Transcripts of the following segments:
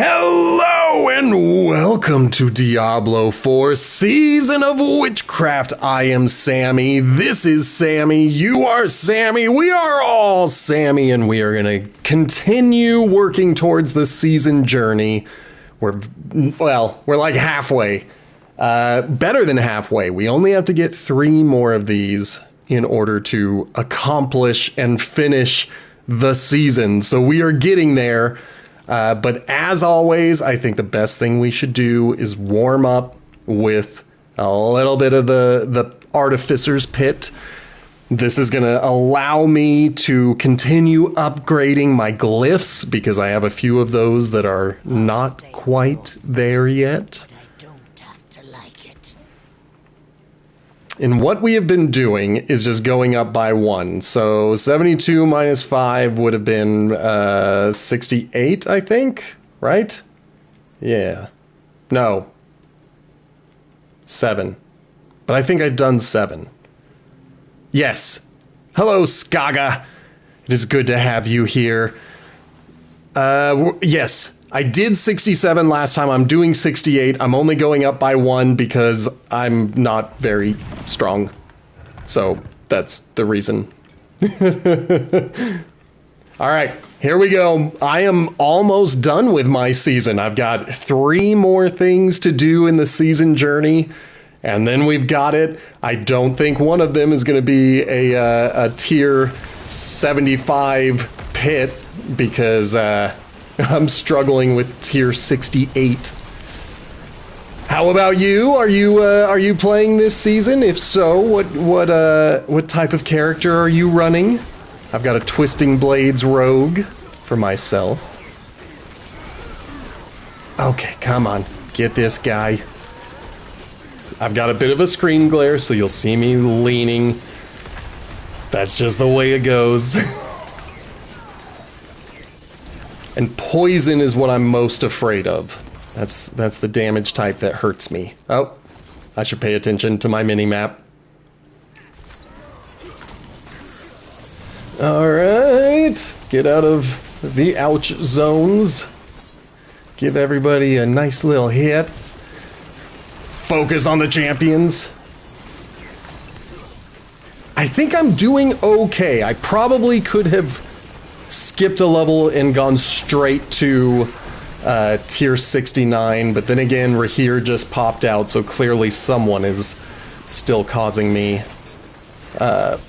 Hello and welcome to Diablo 4 Season of Witchcraft. I am Sammy, this is Sammy, you are Sammy, we are all Sammy, and we are going to continue working towards the season journey. We're like halfway. Better than halfway. We only have to get 3 more of these in order to accomplish and finish the season. So we are getting there. But as always, I think the best thing we should do is warm up with a little bit of the Artificer's Pit. This is going to allow me to continue upgrading my glyphs because I have a few of those that are not quite there yet. And what we have been doing is just going up by 1. So 72 minus 5 would have been 68, I think, right? Yeah. No. 7. But I think I've done 7. Yes. Hello, Skaga. It is good to have you here. Yes. I did 67 last time. I'm doing 68. I'm only going up by 1 because I'm not very strong. So that's the reason. All right, here we go. I am almost done with my season. I've got 3 more things to do in the season journey, and then we've got it. I don't think one of them is going to be a tier 75 pit because I'm struggling with tier 68. How about you? Are you playing this season? If so, what type of character are you running? I've got a Twisting Blades rogue for myself. Okay, come on, get this guy. I've got a bit of a screen glare, so you'll see me leaning. That's just the way it goes. And poison is what I'm most afraid of. That's the damage type that hurts me. Oh, I should pay attention to my mini-map. Alright, get out of the ouch zones. Give everybody a nice little hit. Focus on the champions. I think I'm doing okay. I probably could have skipped a level and gone straight to tier 69, but then again, Rahir just popped out, so clearly someone is still causing me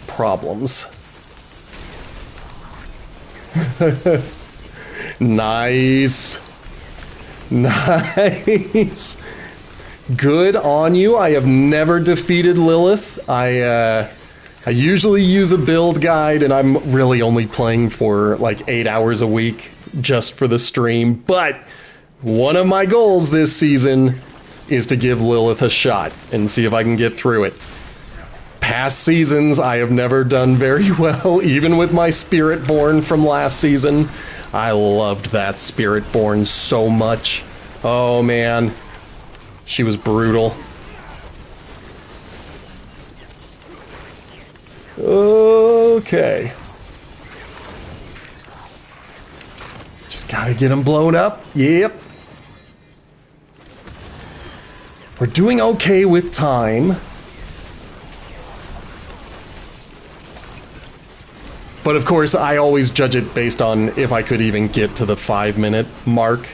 problems. Nice. Nice. Good on you. I have never defeated Lilith. I usually use a build guide, and I'm really only playing for like 8 hours a week just for the stream. But one of my goals this season is to give Lilith a shot and see if I can get through it. Past seasons, I have never done very well, even with my Spiritborn from last season. I loved that Spiritborn so much. Oh man, she was brutal. Okay. Just gotta get them blown up. Yep. We're doing okay with time. But of course, I always judge it based on if I could even get to the 5-minute mark.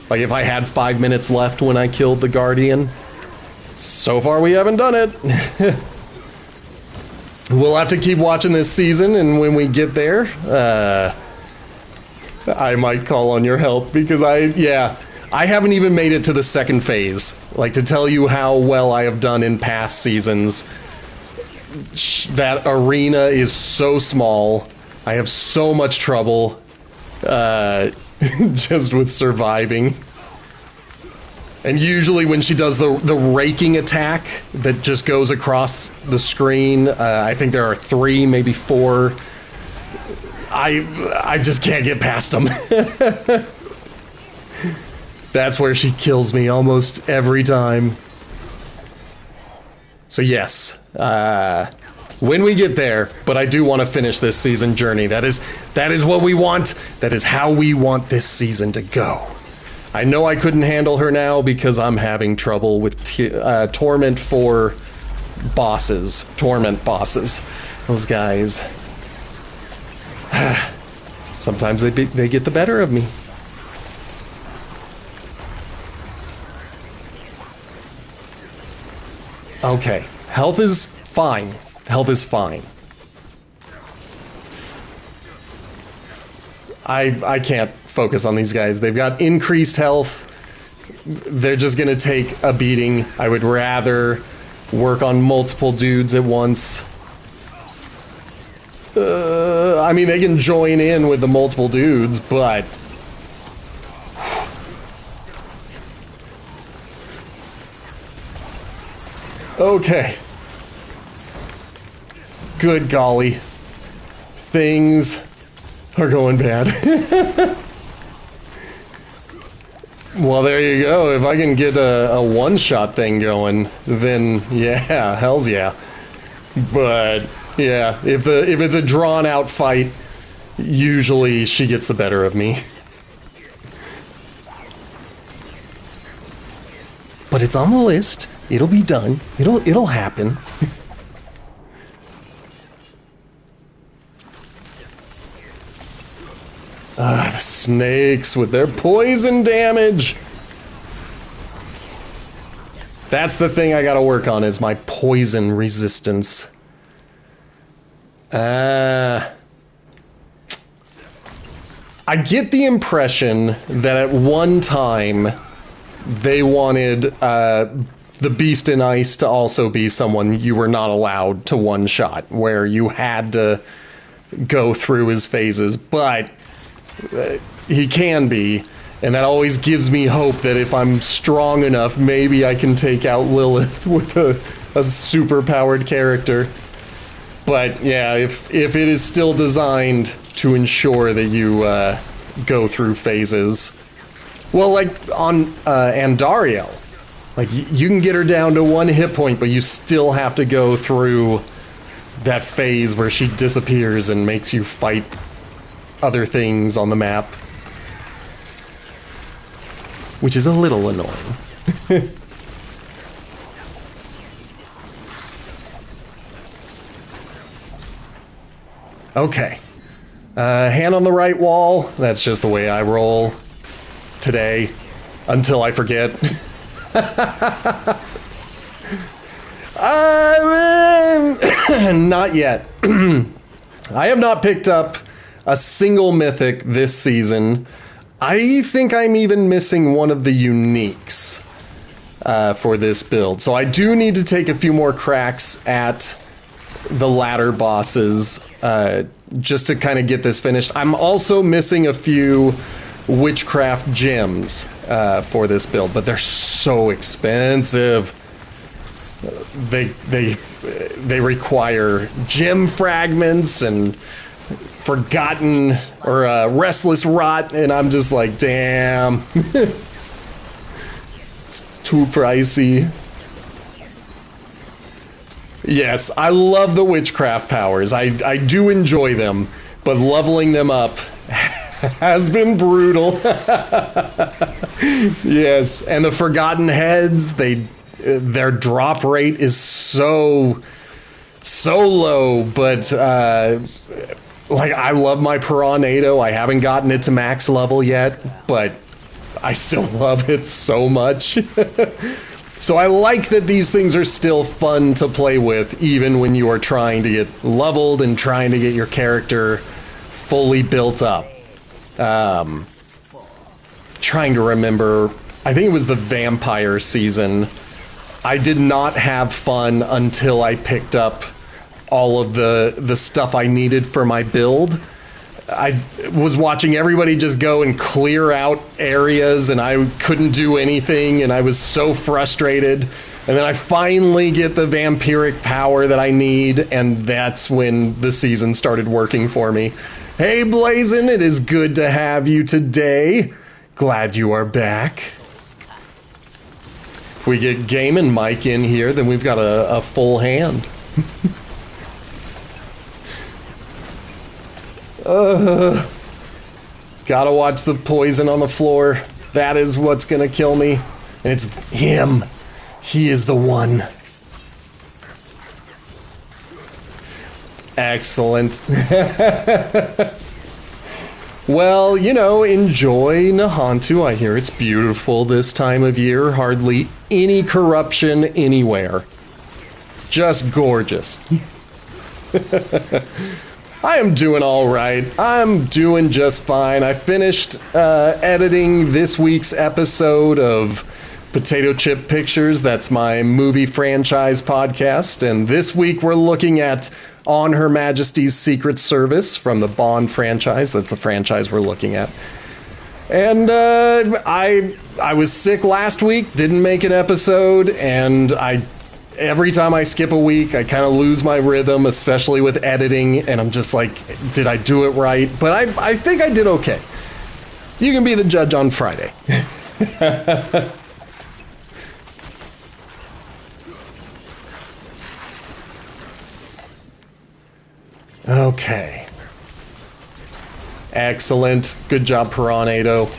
Like if I had 5 minutes left when I killed the Guardian. So far we haven't done it. We'll have to keep watching this season, and when we get there, I might call on your help, because I haven't even made it to the 2nd phase. Like, to tell you how well I have done in past seasons, that arena is so small. I have so much trouble just with surviving. And usually when she does the raking attack that just goes across the screen, I think there are 3, maybe 4. I just can't get past them. That's where she kills me almost every time. So yes, when we get there, but I do want to finish this season journey. That is what we want. That is how we want this season to go. I know I couldn't handle her now because I'm having trouble with Torment for bosses. Torment bosses. Those guys. Sometimes they get the better of me. Okay. Health is fine. Health is fine. I can't focus on these guys. They've got increased health. They're just gonna take a beating. I would rather work on multiple dudes at once. I mean, they can join in with the multiple dudes, but... Okay. Good golly. Things are going bad. Well, there you go. If I can get a one-shot thing going, then yeah, hells yeah. But yeah, if it's a drawn-out fight, usually she gets the better of me. But it's on the list. It'll be done. It'll happen. The snakes with their poison damage. That's the thing I gotta work on, is my poison resistance. I get the impression that at one time they wanted the Beast in Ice to also be someone you were not allowed to one-shot, where you had to go through his phases, but he can be, and that always gives me hope that if I'm strong enough, maybe I can take out Lilith with a super-powered character. But yeah, if it is still designed to ensure that you go through phases, well, like on Andariel, like you can get her down to 1 hit point, but you still have to go through that phase where she disappears and makes you fight other things on the map, which is a little annoying. Okay. Hand on the right wall. That's just the way I roll today, until I forget. Not yet. I have not picked up a single mythic this season. I think I'm even missing one of the uniques for this build. So I do need to take a few more cracks at the ladder bosses just to kind of get this finished. I'm also missing a few Witchcraft gems for this build, but they're so expensive. They require gem fragments and forgotten or restless rot, and I'm just like, damn. It's too pricey. Yes, I love the Witchcraft powers. I do enjoy them, but leveling them up has been brutal. Yes, and the Forgotten Heads, their drop rate is so low, but like, I love my Piranado. I haven't gotten it to max level yet, but I still love it so much. So I like that these things are still fun to play with, even when you are trying to get leveled and trying to get your character fully built up. Trying to remember, I think it was the vampire season. I did not have fun until I picked up all of the stuff I needed for my build. I was watching everybody just go and clear out areas, and I couldn't do anything, and I was so frustrated. And then I finally get the vampiric power that I need, and that's when the season started working for me. Hey Blazin', it is good to have you today. Glad you are back. If we get Game and Mike in here, then we've got a full hand. Gotta watch the poison on the floor. That is what's gonna kill me. And it's him. He is the one. Excellent. Well, you know, enjoy Nahantu. I hear it's beautiful this time of year. Hardly any corruption anywhere. Just gorgeous. I am doing all right. I'm doing just fine. I finished editing this week's episode of Potato Chip Pictures. That's my movie franchise podcast. And this week we're looking at On Her Majesty's Secret Service from the Bond franchise. That's the franchise we're looking at. And I was sick last week, didn't make an episode, and every time I skip a week, I kind of lose my rhythm, especially with editing, and I'm just like, did I do it right? But I think I did okay. You can be the judge on Friday. Okay. Excellent. Good job, Piranado.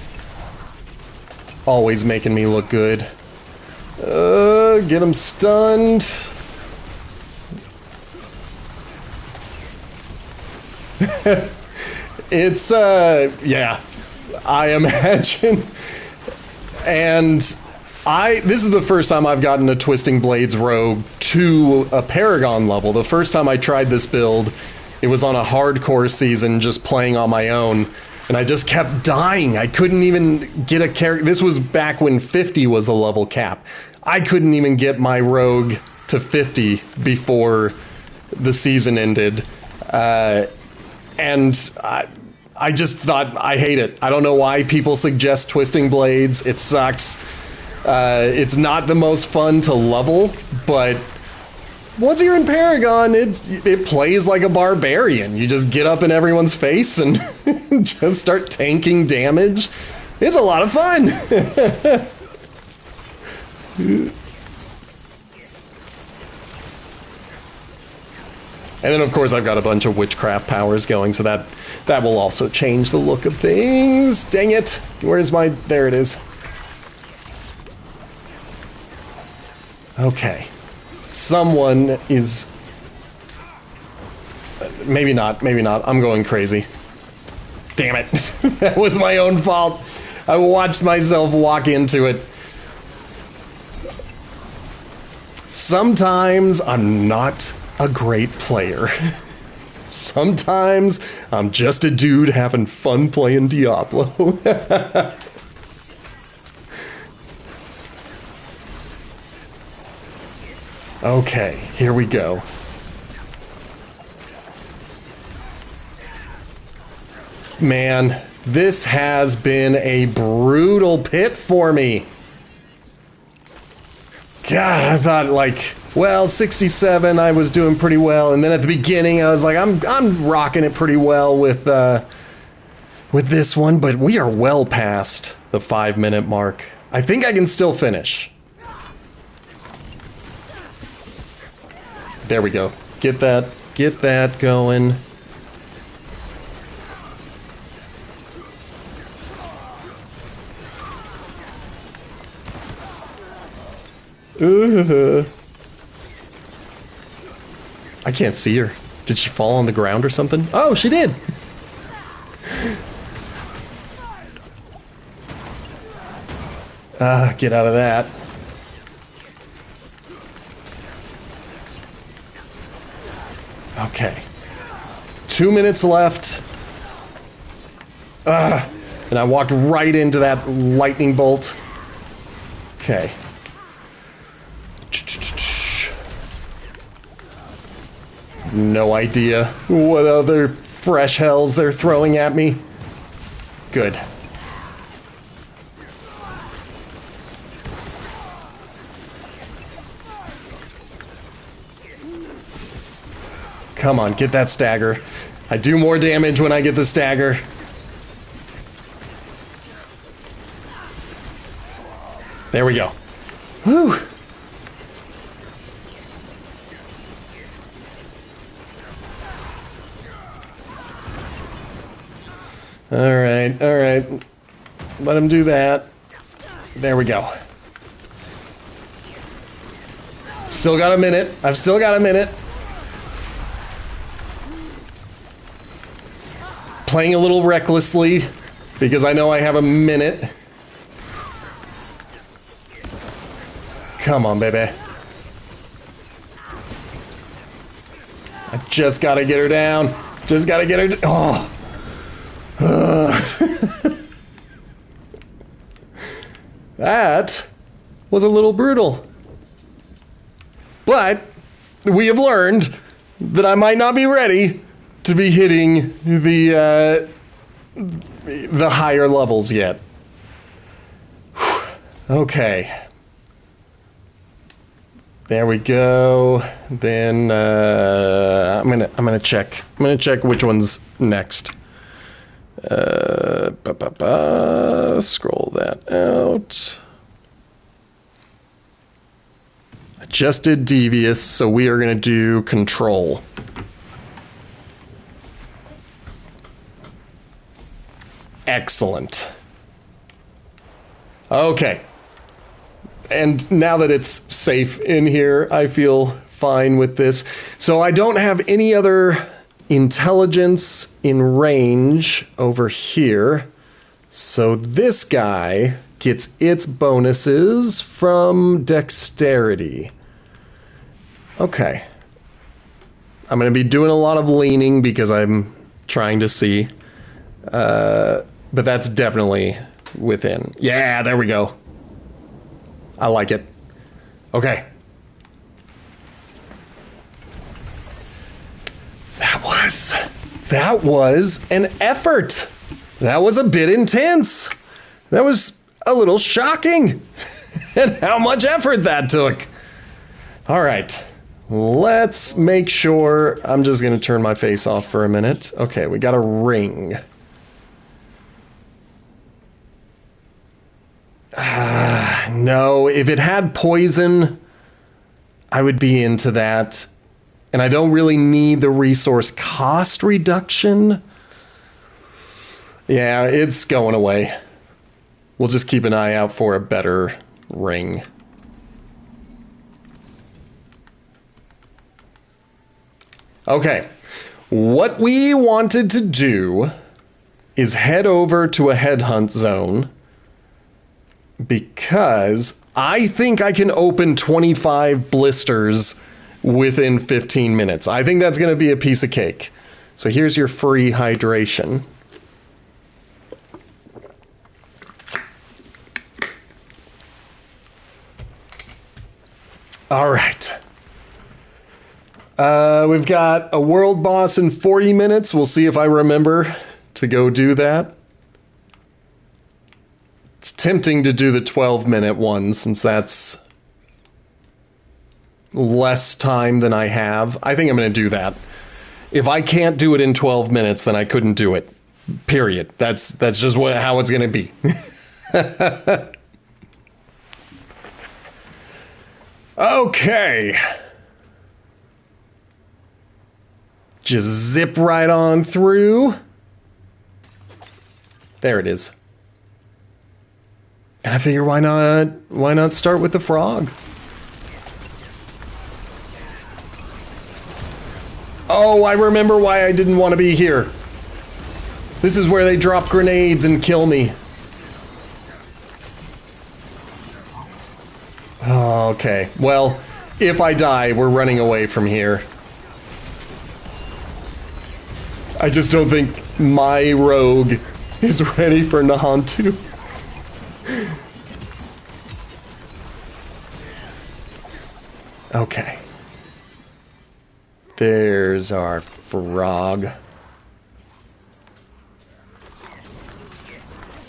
Always making me look good. Get him stunned. It's, yeah, I imagine. And this is the first time I've gotten a Twisting Blades rogue to a Paragon level. The first time I tried this build, it was on a hardcore season, just playing on my own, and I just kept dying. I couldn't even get a character. This was back when 50 was a level cap. I couldn't even get my rogue to 50 before the season ended. And I just thought, I hate it. I don't know why people suggest Twisting Blades. It sucks. It's not the most fun to level, but once you're in Paragon, it plays like a barbarian. You just get up in everyone's face and just start tanking damage. It's a lot of fun. And then, of course, I've got a bunch of Witchcraft powers going, so that will also change the look of things. Dang it. Where's my... There it is. Okay. Someone is... Maybe not. I'm going crazy. Damn it. That was my own fault. I watched myself walk into it. Sometimes I'm not a great player. Sometimes I'm just a dude having fun playing Diablo. Okay, here we go. Man, this has been a brutal pit for me. God, I thought, like, well, 67, I was doing pretty well, and then at the beginning, I was like, I'm rocking it pretty well with this one, but we are well past the 5-minute mark. I think I can still finish. There we go. Get that going. I can't see her. Did she fall on the ground or something? Oh, she did. Get out of that. Okay. 2 minutes left. And I walked right into that lightning bolt. Okay. No idea what other fresh hells they're throwing at me. Good. Come on, get that stagger. I do more damage when I get the stagger. There we go. Whew. All right. Let him do that. There we go. Still got a minute. I've still got a minute. Playing a little recklessly because I know I have a minute. Come on, baby. I just gotta get her down. Just gotta get her. Oh. That was a little brutal. But we have learned that I might not be ready to be hitting the higher levels yet. Okay. There we go. Then I'm gonna check. I'm gonna check which one's next. Scroll that out. I just did Devious, so we are gonna do Control. Excellent. Okay. And now that it's safe in here, I feel fine with this. So I don't have any other intelligence in range over here. So this guy gets its bonuses from dexterity. Okay. I'm going to be doing a lot of leaning because I'm trying to see. But that's definitely within. Yeah, there we go. I like it. Okay. That was an effort. That was a bit intense. That was a little shocking. And how much effort that took. All right. Let's make sure. I'm just going to turn my face off for a minute. Okay, we got a ring. No, if it had poison, I would be into that. And I don't really need the resource cost reduction. Yeah, it's going away. We'll just keep an eye out for a better ring. Okay, what we wanted to do is head over to a headhunt zone because I think I can open 25 blisters within 15 minutes. I think that's going to be a piece of cake. So here's your free hydration. All right. We've got a world boss in 40 minutes. We'll see if I remember to go do that. It's tempting to do the 12-minute one since that's less time than I have. I think I'm going to do that. If I can't do it in 12 minutes, then I couldn't do it. Period. That's just how it's going to be. Okay. Just zip right on through. There it is. And I figure why not start with the frog? Oh, I remember why I didn't want to be here. This is where they drop grenades and kill me. Okay, well, if I die, we're running away from here. I just don't think my rogue is ready for Nahantu. Okay. There's our frog.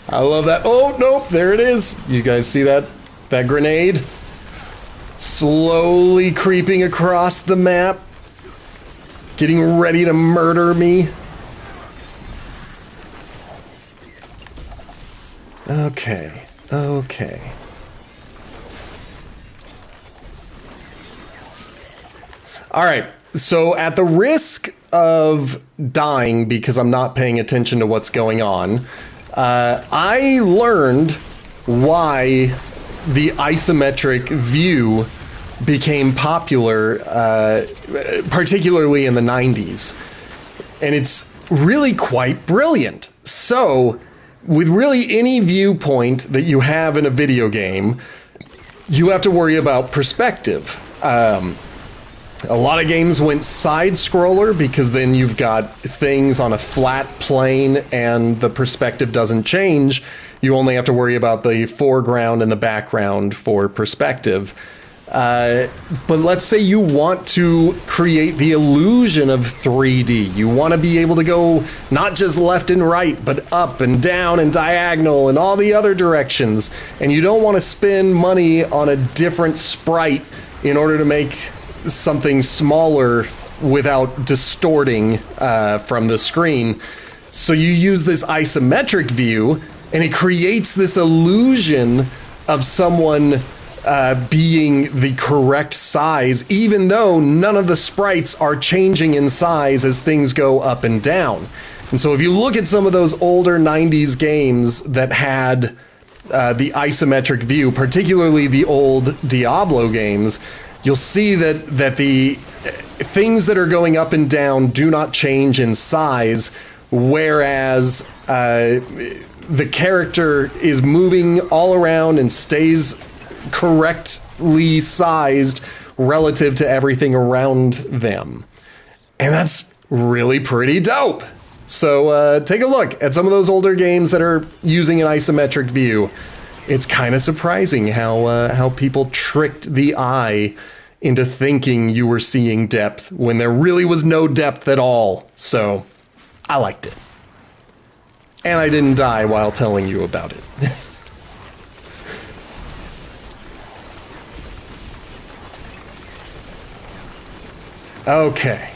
I love that. Oh, nope, there it is. You guys see that? That grenade? Slowly creeping across the map. Getting ready to murder me. Okay, okay. All right, so at the risk of dying because I'm not paying attention to what's going on, I learned why the isometric view became popular, particularly in the 90s. And it's really quite brilliant. So, with really any viewpoint that you have in a video game, you have to worry about perspective. A lot of games went side-scroller because then you've got things on a flat plane and the perspective doesn't change. You only have to worry about the foreground and the background for perspective. But let's say you want to create the illusion of 3D. You want to be able to go not just left and right, but up and down and diagonal and all the other directions. And you don't want to spend money on a different sprite in order to make something smaller without distorting from the screen. So you use this isometric view, and it creates this illusion of someone being the correct size, even though none of the sprites are changing in size as things go up and down. And so if you look at some of those older 90s games that had the isometric view, particularly the old Diablo games, you'll see that the things that are going up and down do not change in size, whereas the character is moving all around and stays correctly sized relative to everything around them. And that's really pretty dope. So take a look at some of those older games that are using an isometric view. It's kind of surprising how people tricked the eye into thinking you were seeing depth when there really was no depth at all. So I liked it. And I didn't die while telling you about it. Okay.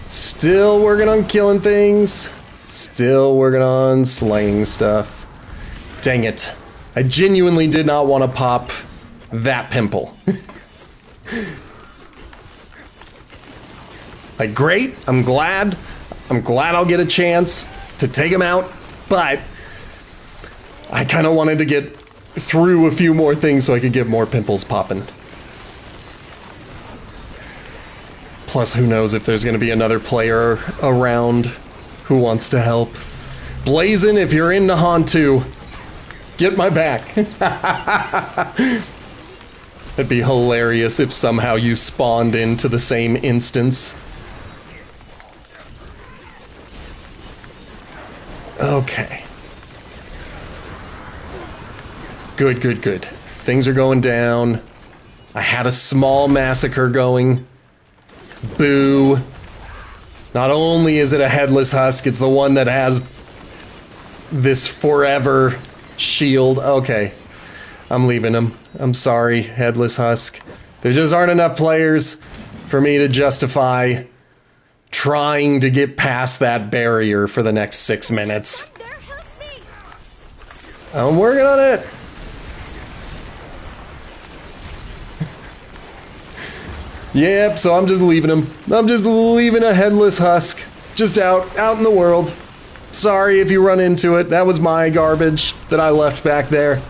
Still working on killing things. Still working on slaying stuff. Dang it. I genuinely did not want to pop that pimple. Like, great, I'm glad I'll get a chance to take him out, but I kind of wanted to get through a few more things so I could get more pimples popping. Plus, who knows if there's going to be another player around who wants to help. Blazin', if you're in Nahan 2, get my back. It'd be hilarious if somehow you spawned into the same instance. Okay. Good, good, good. Things are going down. I had a small massacre going. Boo. Not only is it a headless husk, it's the one that has this forever shield. Okay. I'm leaving him. I'm sorry, headless husk. There just aren't enough players for me to justify trying to get past that barrier for the next 6 minutes. I'm working on it. Yep, so I'm just leaving him. I'm just leaving a headless husk just out in the world. Sorry if you run into it. That was my garbage that I left back there.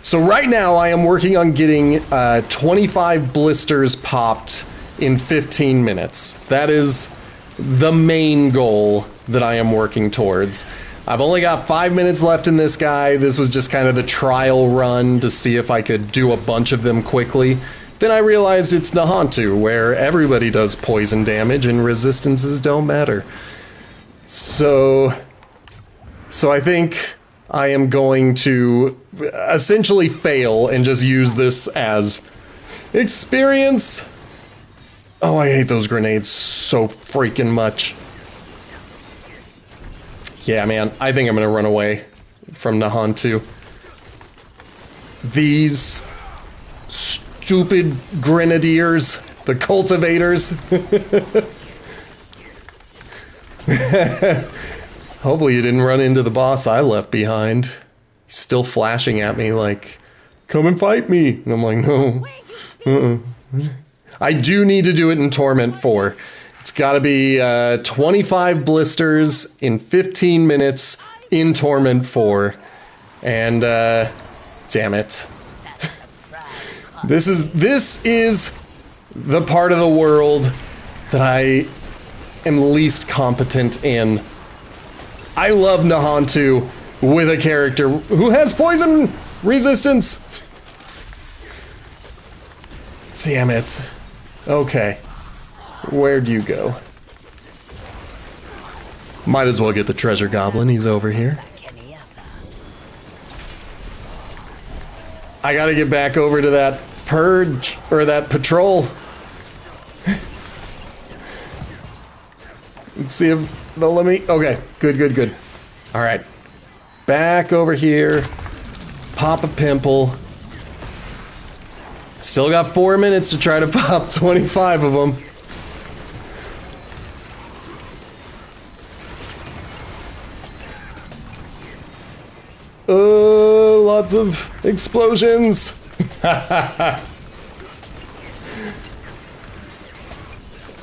So right now I am working on getting 25 blisters popped in 15 minutes. That is the main goal that I am working towards. I've only got 5 minutes left in this guy. This was just kind of the trial run to see if I could do a bunch of them quickly. Then I realized it's Nahantu, where everybody does poison damage and resistances don't matter. So I think I am going to essentially fail and just use this as experience. Oh, I hate those grenades so freaking much. Yeah, man, I think I'm gonna run away from Nahantu. These stupid grenadiers, the cultivators. Hopefully you didn't run into the boss I left behind. He's still flashing at me like, come and fight me. And I'm like, no. I do need to do it in Torment 4. It's got to be 25 blisters in 15 minutes in Torment 4. And, damn it. This is the part of the world that I am least competent in. I love Nahantu with a character who has poison resistance. Damn it. Okay. Where'd you go? Might as well get the treasure goblin. He's over here. I gotta get back over to that purge, or that patrol. Let's see if they'll let me. Okay, good. Alright. Back over here. Pop a pimple. Still got 4 minutes to try to pop 25 of them. Lots of explosions.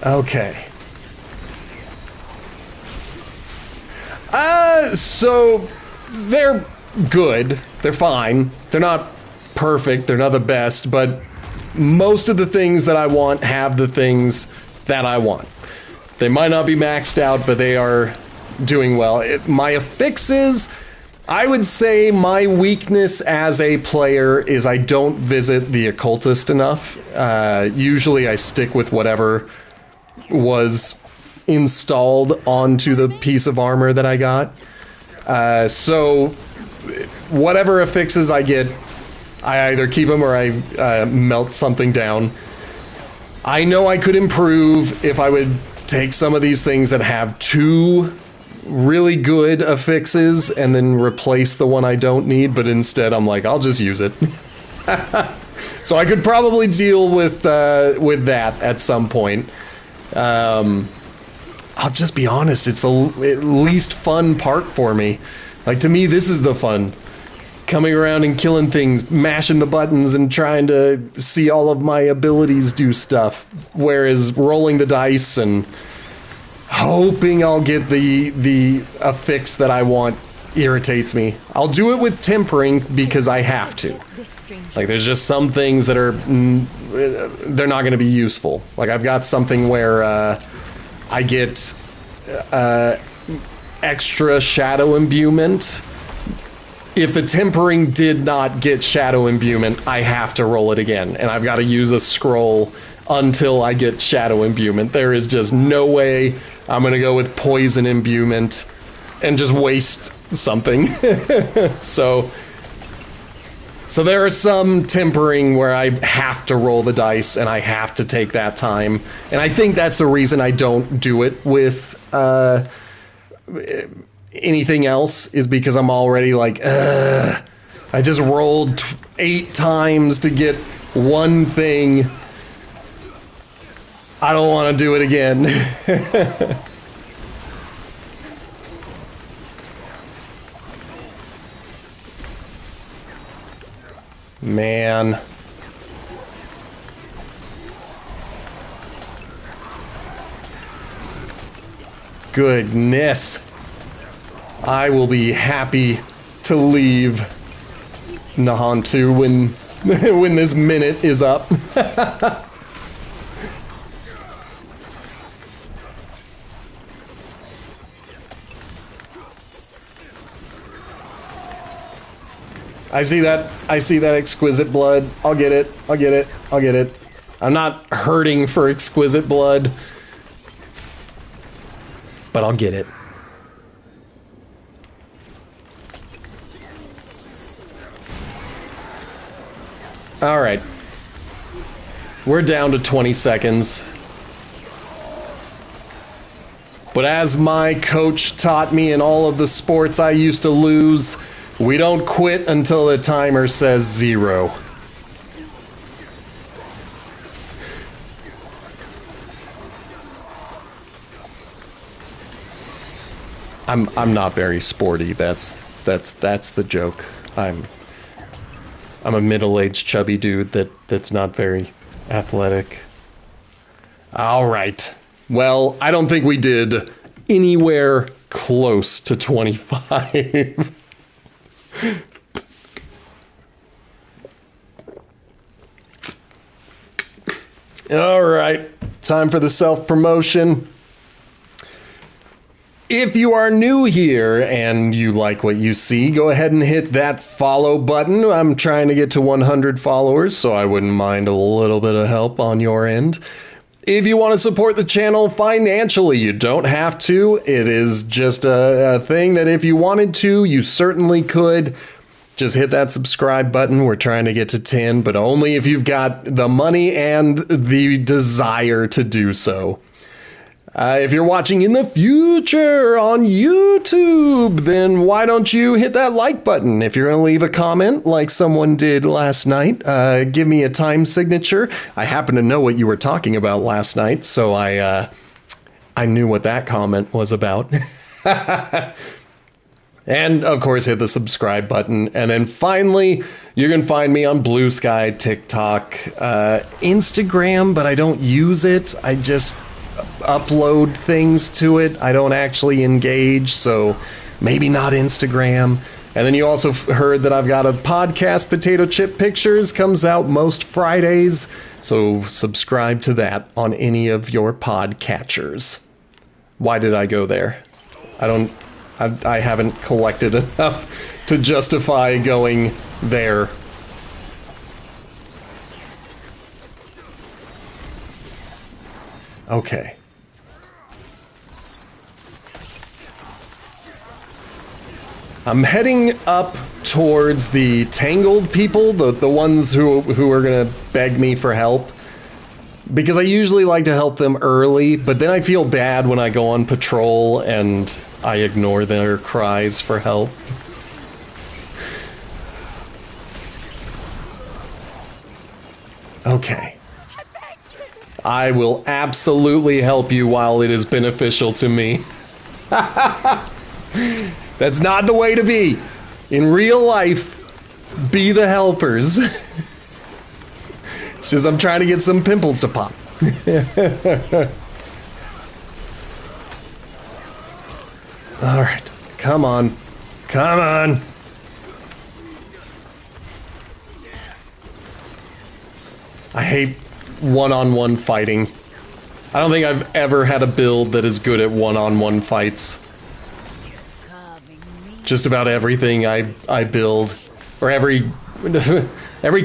Okay. So they're good. They're fine. They're not perfect. They're not the best, but most of the things that I want have the things that I want. They might not be maxed out, but they are doing well. My affixes, I would say my weakness as a player is I don't visit the occultist enough. Usually I stick with whatever was installed onto the piece of armor that I got. So whatever affixes I get, I either keep them or I melt something down. I know I could improve if I would take some of these things that have two really good affixes and then replace the one I don't need, but instead I'm like, I'll just use it. So I could probably deal with that at some point. I'll just be honest, it's the least fun part for me. Like, to me, this is the fun. Coming around and killing things, mashing the buttons and trying to see all of my abilities do stuff. Whereas rolling the dice and hoping I'll get the affix that I want irritates me. I'll do it with tempering because I have to. Like, there's just some things that are, they're not going to be useful. Like, I've got something where I get extra shadow imbuement. If the tempering did not get shadow imbuement, I have to roll it again, and I've got to use a scroll until I get shadow imbuement. There is just no way I'm going to go with poison imbuement and just waste something. So there are some tempering where I have to roll the dice and I have to take that time. And I think that's the reason I don't do it with anything else, is because I'm already like, I just rolled 8 times to get one thing. I don't want to do it again. Man. Goodness. I will be happy to leave Nahantu when this minute is up. I see that exquisite blood. I'll get it. I'm not hurting for exquisite blood, but I'll get it. All right. We're down to 20 seconds. But as my coach taught me in all of the sports I used to lose, we don't quit until the timer says 0. I'm not very sporty. That's the joke. I'm a middle-aged chubby dude that's not very athletic. All right. Well, I don't think we did anywhere close to 25. All right, time for the self-promotion. If you are new here and you like what you see, go ahead and hit that follow button. I'm trying to get to 100 followers, so I wouldn't mind a little bit of help on your end. If you want to support the channel financially, you don't have to. It is just a thing that if you wanted to, you certainly could. Just hit that subscribe button. We're trying to get to 10, but only if you've got the money and the desire to do so. If you're watching in the future on YouTube, then why don't you hit that like button? If you're going to leave a comment like someone did last night, give me a time signature. I happen to know what you were talking about last night, so I knew what that comment was about. And, of course, hit the subscribe button. And then finally, you can find me on Blue Sky, TikTok, Instagram, but I don't use it. I just upload things to it. I don't actually engage, so maybe not Instagram. And then you also heard that I've got a podcast, Potato Chip Pictures, comes out most Fridays, so subscribe to that on any of your podcatchers. Why did I go there? I haven't collected enough to justify going there. Okay. I'm heading up towards the tangled people, the ones who are gonna beg me for help. Because I usually like to help them early, but then I feel bad when I go on patrol and I ignore their cries for help. Okay. I will absolutely help you while it is beneficial to me. That's not the way to be. In real life, be the helpers. It's just I'm trying to get some pimples to pop. Alright, come on. Come on. I hate one-on-one fighting. I don't think I've ever had a build that is good at one-on-one fights. Just about everything I build, or every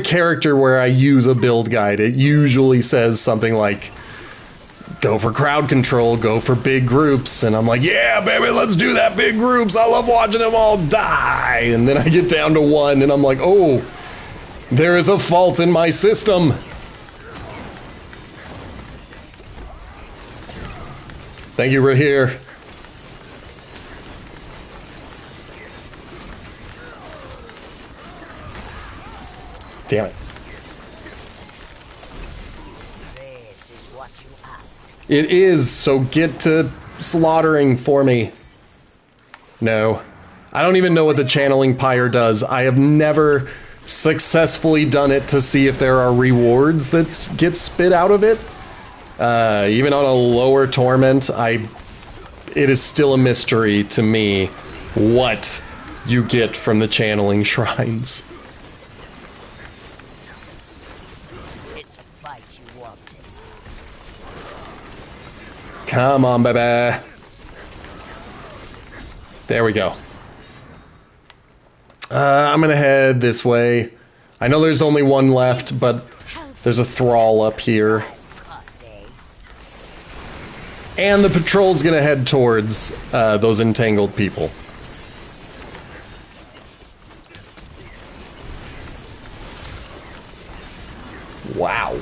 character where I use a build guide, it usually says something like, go for crowd control, go for big groups, and I'm like, yeah, baby, let's do that, big groups, I love watching them all die, and then I get down to one, and I'm like, oh, there is a fault in my system. Thank you, Rahir. Damn it. This is what you asked. It is, so get to slaughtering for me. No. I don't even know what the channeling pyre does. I have never successfully done it to see if there are rewards that get spit out of it. Even on a lower torment, it is still a mystery to me what you get from the channeling shrines. Come on, baby. There we go. I'm gonna head this way. I know there's only one left, but there's a thrall up here. And the patrol's gonna head towards those entangled people. Wow.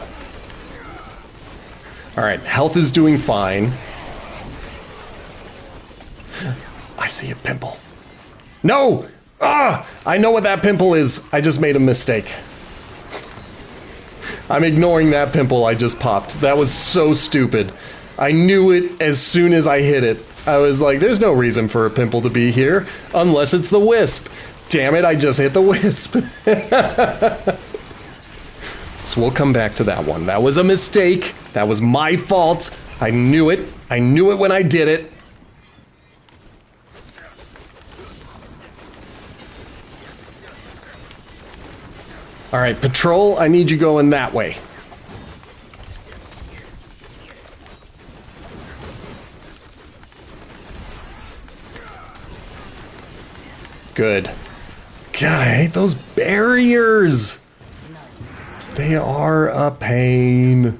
Alright, health is doing fine. I see a pimple. No! Ah! I know what that pimple is. I just made a mistake. I'm ignoring that pimple I just popped. That was so stupid. I knew it as soon as I hit it. I was like, there's no reason for a pimple to be here, unless it's the wisp. Damn it, I just hit the wisp. So we'll come back to that one. That was a mistake. That was my fault. I knew it. I knew it when I did it. All right, patrol, I need you going that way. Good. God, I hate those barriers. They are a pain.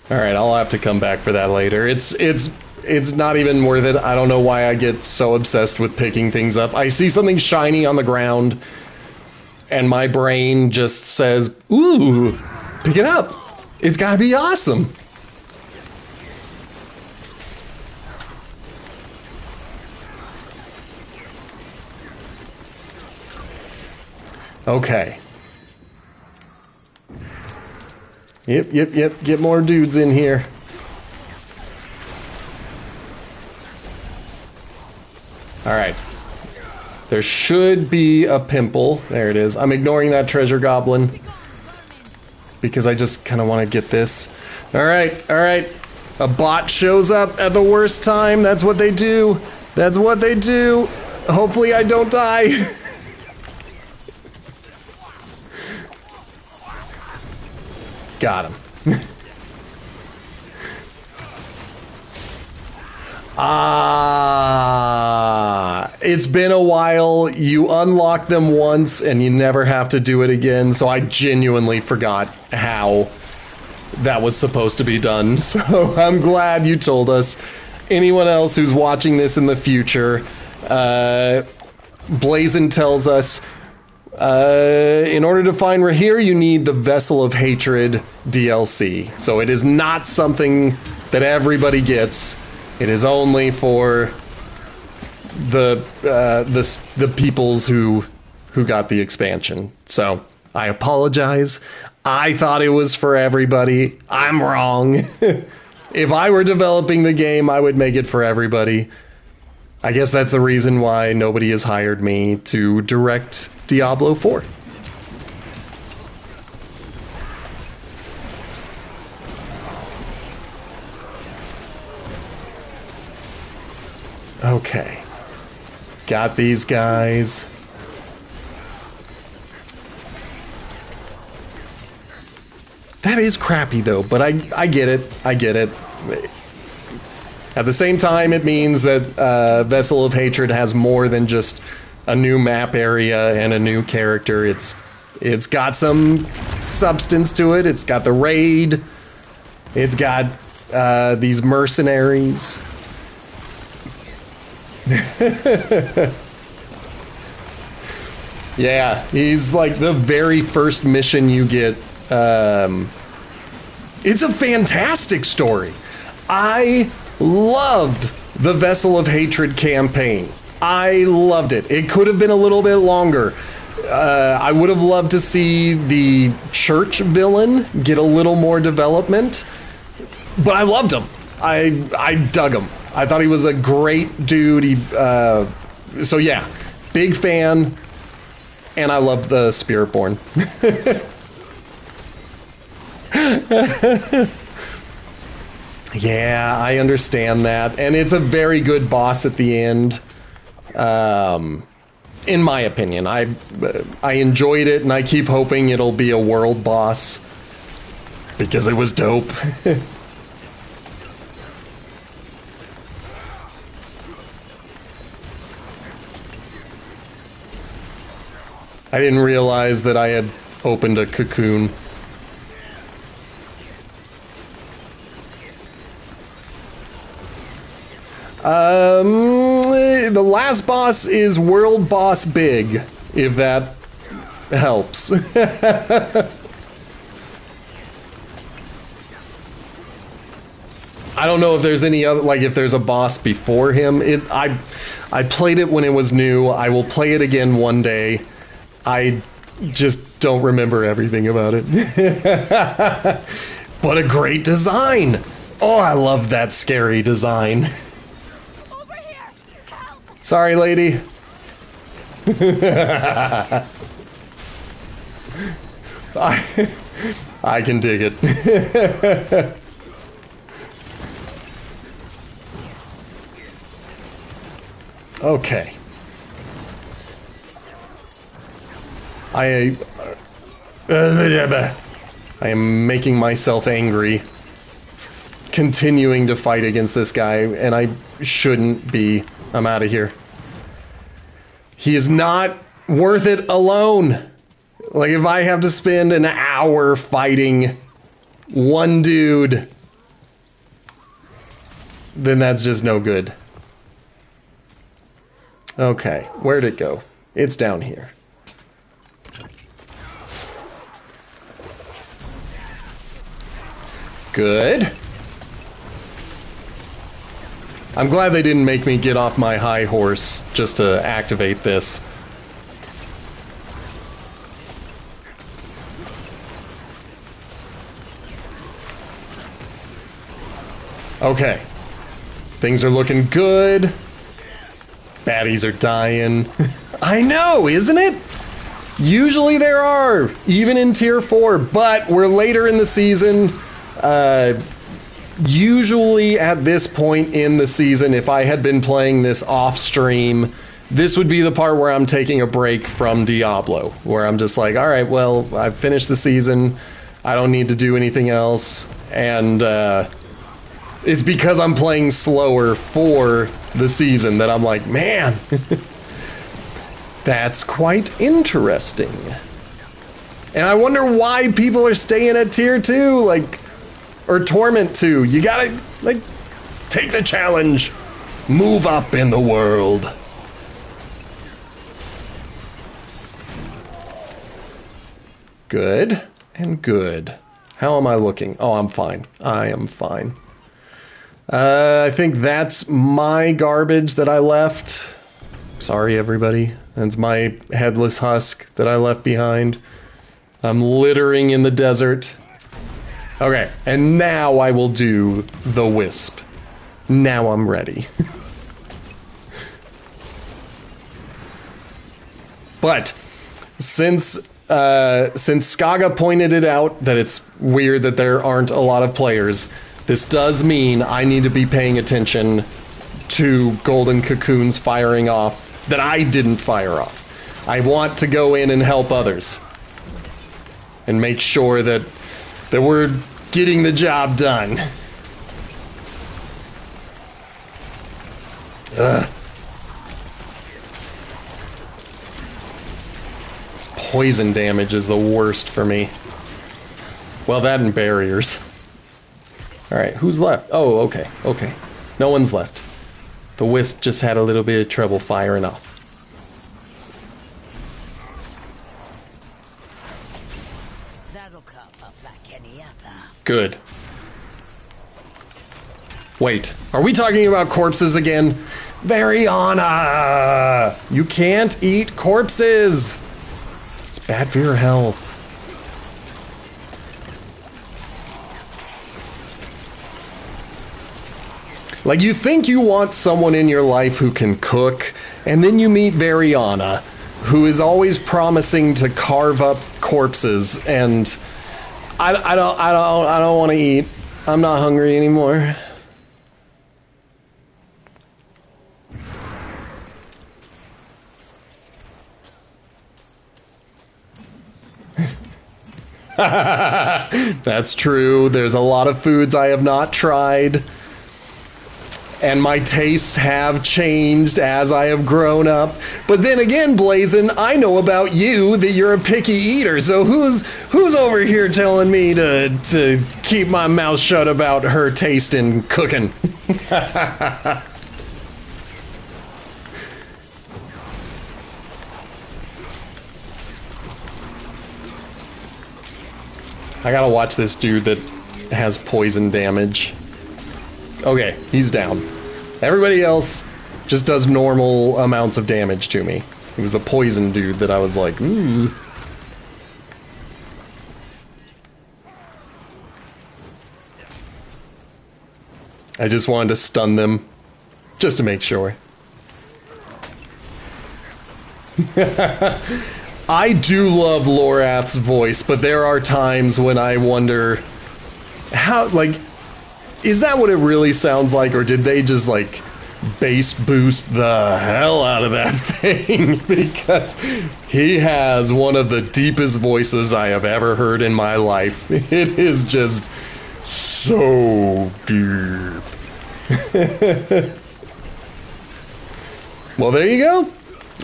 All right, I'll have to come back for that later. It's not even worth it. I don't know why I get so obsessed with picking things up. I see something shiny on the ground, and my brain just says, "Ooh, pick it up. It's gotta be awesome." Okay. Yep. Get more dudes in here. Alright. There should be a pimple. There it is. I'm ignoring that treasure goblin because I just kind of want to get this. Alright. A bot shows up at the worst time. That's what they do. That's what they do. Hopefully I don't die. Got him. It's been a while. You unlock them once and you never have to do it again, so I genuinely forgot how that was supposed to be done. So I'm glad you told us. Anyone else who's watching this in the future, Blazin tells us, in order to find Rahir, you need the Vessel of Hatred DLC. So it is not something that everybody gets. It is only for the peoples who got the expansion. So I apologize. I thought it was for everybody. I'm wrong. If I were developing the game, I would make it for everybody. I guess that's the reason why nobody has hired me to direct Diablo 4. Okay. Got these guys. That is crappy though, but I get it. I get it. At the same time, it means that Vessel of Hatred has more than just a new map area and a new character. It's got some substance to it. It's got the raid. It's got these mercenaries. Yeah, he's like the very first mission you get. It's a fantastic story. I loved the Vessel of Hatred campaign. I loved it. It could have been a little bit longer. I would have loved to see the church villain get a little more development, but I loved him. I dug him. I thought he was a great dude. So yeah, big fan, and I love the Spiritborn. Yeah, I understand that, and it's a very good boss at the end. In my opinion, I enjoyed it, and I keep hoping it'll be a world boss because it was dope. I didn't realize that I had opened a cocoon. The last boss is World Boss Big, if that helps. I don't know if there's any other, like if there's a boss before him. I played it when it was new. I will play it again one day. I just don't remember everything about it. But a great design. Oh, I love that scary design. Over here! Help! Sorry, lady. I I can dig it. Okay. I am making myself angry, continuing to fight against this guy, and I shouldn't be. I'm out of here. He is not worth it alone. Like, if I have to spend an hour fighting one dude, then that's just no good. Okay, where'd it go? It's down here. Good. I'm glad they didn't make me get off my high horse just to activate this. Okay. Things are looking good. Baddies are dying. I know, isn't it? Usually there are, even in Tier 4, but we're later in the season. Usually at this point in the season, if I had been playing this off stream, this would be the part where I'm taking a break from Diablo, where I'm just like, all right, well, I've finished the season. I don't need to do anything else. And it's because I'm playing slower for the season that I'm like, man, that's quite interesting. And I wonder why people are staying at Tier 2, like, or Torment 2. You gotta, like, take the challenge. Move up in the world. Good and good. How am I looking? Oh, I'm fine. I am fine. I think that's my garbage that I left. Sorry, everybody. That's my headless husk that I left behind. I'm littering in the desert. Okay, and now I will do the wisp. Now I'm ready. But since Skaga pointed it out that it's weird that there aren't a lot of players, this does mean I need to be paying attention to golden cocoons firing off that I didn't fire off. I want to go in and help others and make sure that we're getting the job done. Ugh. Poison damage is the worst for me. Well, that and barriers. Alright, who's left? Oh, okay, okay. No one's left. The wisp just had a little bit of trouble firing off. That'll come up like any other. Good. Wait, are we talking about corpses again? Variana! You can't eat corpses! It's bad for your health. Like, you think you want someone in your life who can cook, and then you meet Variana, who is always promising to carve up corpses, and I don't want to eat. I'm not hungry anymore. That's true. There's a lot of foods I have not tried. And my tastes have changed as I have grown up. But then again, Blazin, I know about you that you're a picky eater. So who's over here telling me to keep my mouth shut about her taste in cooking? I gotta watch this dude that has poison damage. Okay, he's down. Everybody else just does normal amounts of damage to me. It was the poison dude that I was like, ooh. I just wanted to stun them, just to make sure. I do love Lorath's voice, but there are times when I wonder how, like, is that what it really sounds like, or did they just, like, bass boost the hell out of that thing? Because he has one of the deepest voices I have ever heard in my life. It is just so deep. Well, there you go.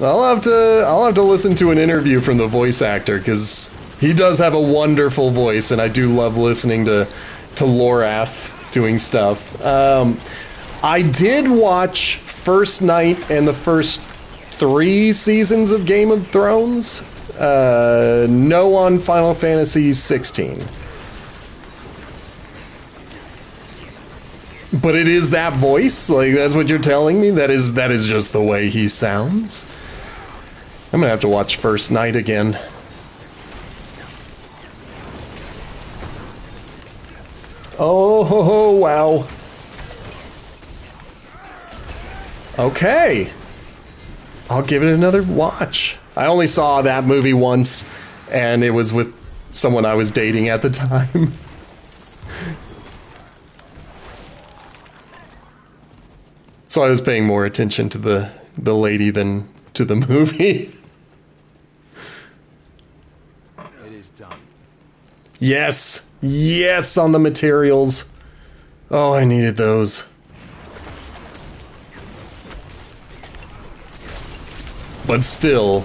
I'll have to listen to an interview from the voice actor, because he does have a wonderful voice, and I do love listening to Lorath doing stuff. I did watch First Night and the first 3 seasons of Game of Thrones. No on Final Fantasy 16. But it is that voice? Like, that's what you're telling me? That is just the way he sounds? I'm gonna have to watch First Night again. Oh, wow. Okay. I'll give it another watch. I only saw that movie once, and it was with someone I was dating at the time. So I was paying more attention to the lady than to the movie. It is done. Yes! Yes, on the materials. Oh, I needed those. But still,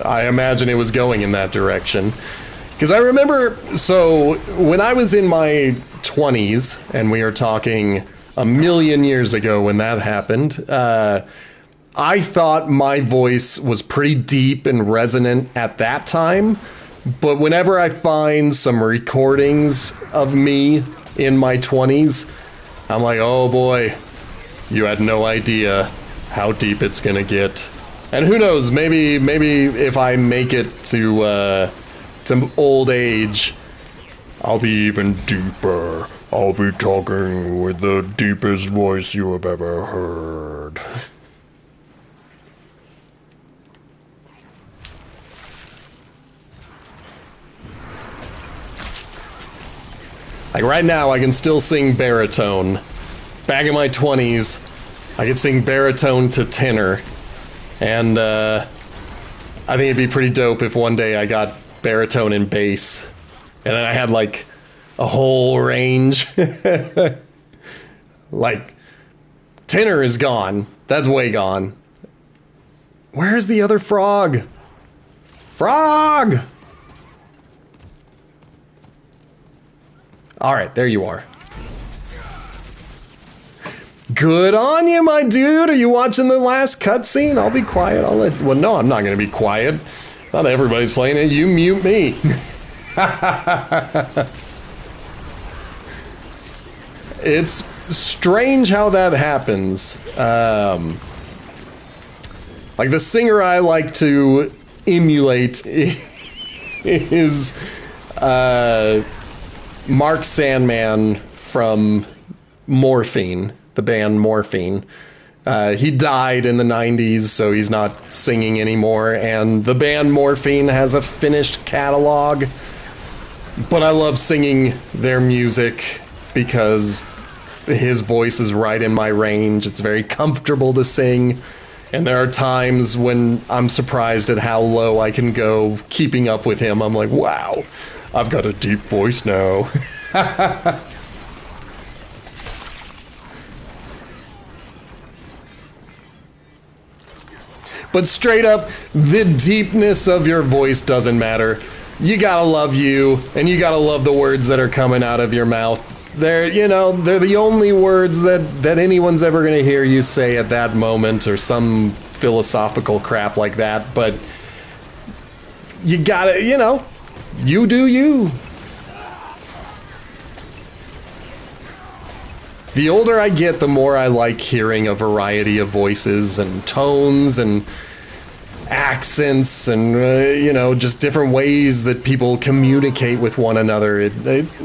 I imagine it was going in that direction. Because I remember, so when I was in my 20s, and we are talking a million years ago when that happened, I thought my voice was pretty deep and resonant at that time. But whenever I find some recordings of me in my 20s, I'm like, oh boy, you had no idea how deep it's gonna get. And who knows, maybe if I make it to old age, I'll be even deeper. I'll be talking with the deepest voice you have ever heard. Like right now, I can still sing baritone. Back in my 20s, I could sing baritone to tenor. And I think it'd be pretty dope if one day I got baritone and bass. And then I had like a whole range. Like, tenor is gone. That's way gone. Where's the other frog? Frog! Alright, there you are. Good on you, my dude! Are you watching the last cutscene? I'll be quiet. Well, no, I'm not gonna be quiet. Not everybody's playing it. You mute me. It's strange how that happens. Like, the singer I like to emulate is Mark Sandman from Morphine, the band Morphine. He died in the 90s, so he's not singing anymore, and the band Morphine has a finished catalog, but I love singing their music because his voice is right in my range. It's very comfortable to sing, and there are times when I'm surprised at how low I can go keeping up with him. I'm like, wow, I've got a deep voice now. But straight up, the deepness of your voice doesn't matter. You gotta love you, and you gotta love the words that are coming out of your mouth. They're the only words that anyone's ever gonna hear you say at that moment, or some philosophical crap like that, but you gotta, you do you. The older I get, the more I like hearing a variety of voices and tones and accents and, just different ways that people communicate with one another.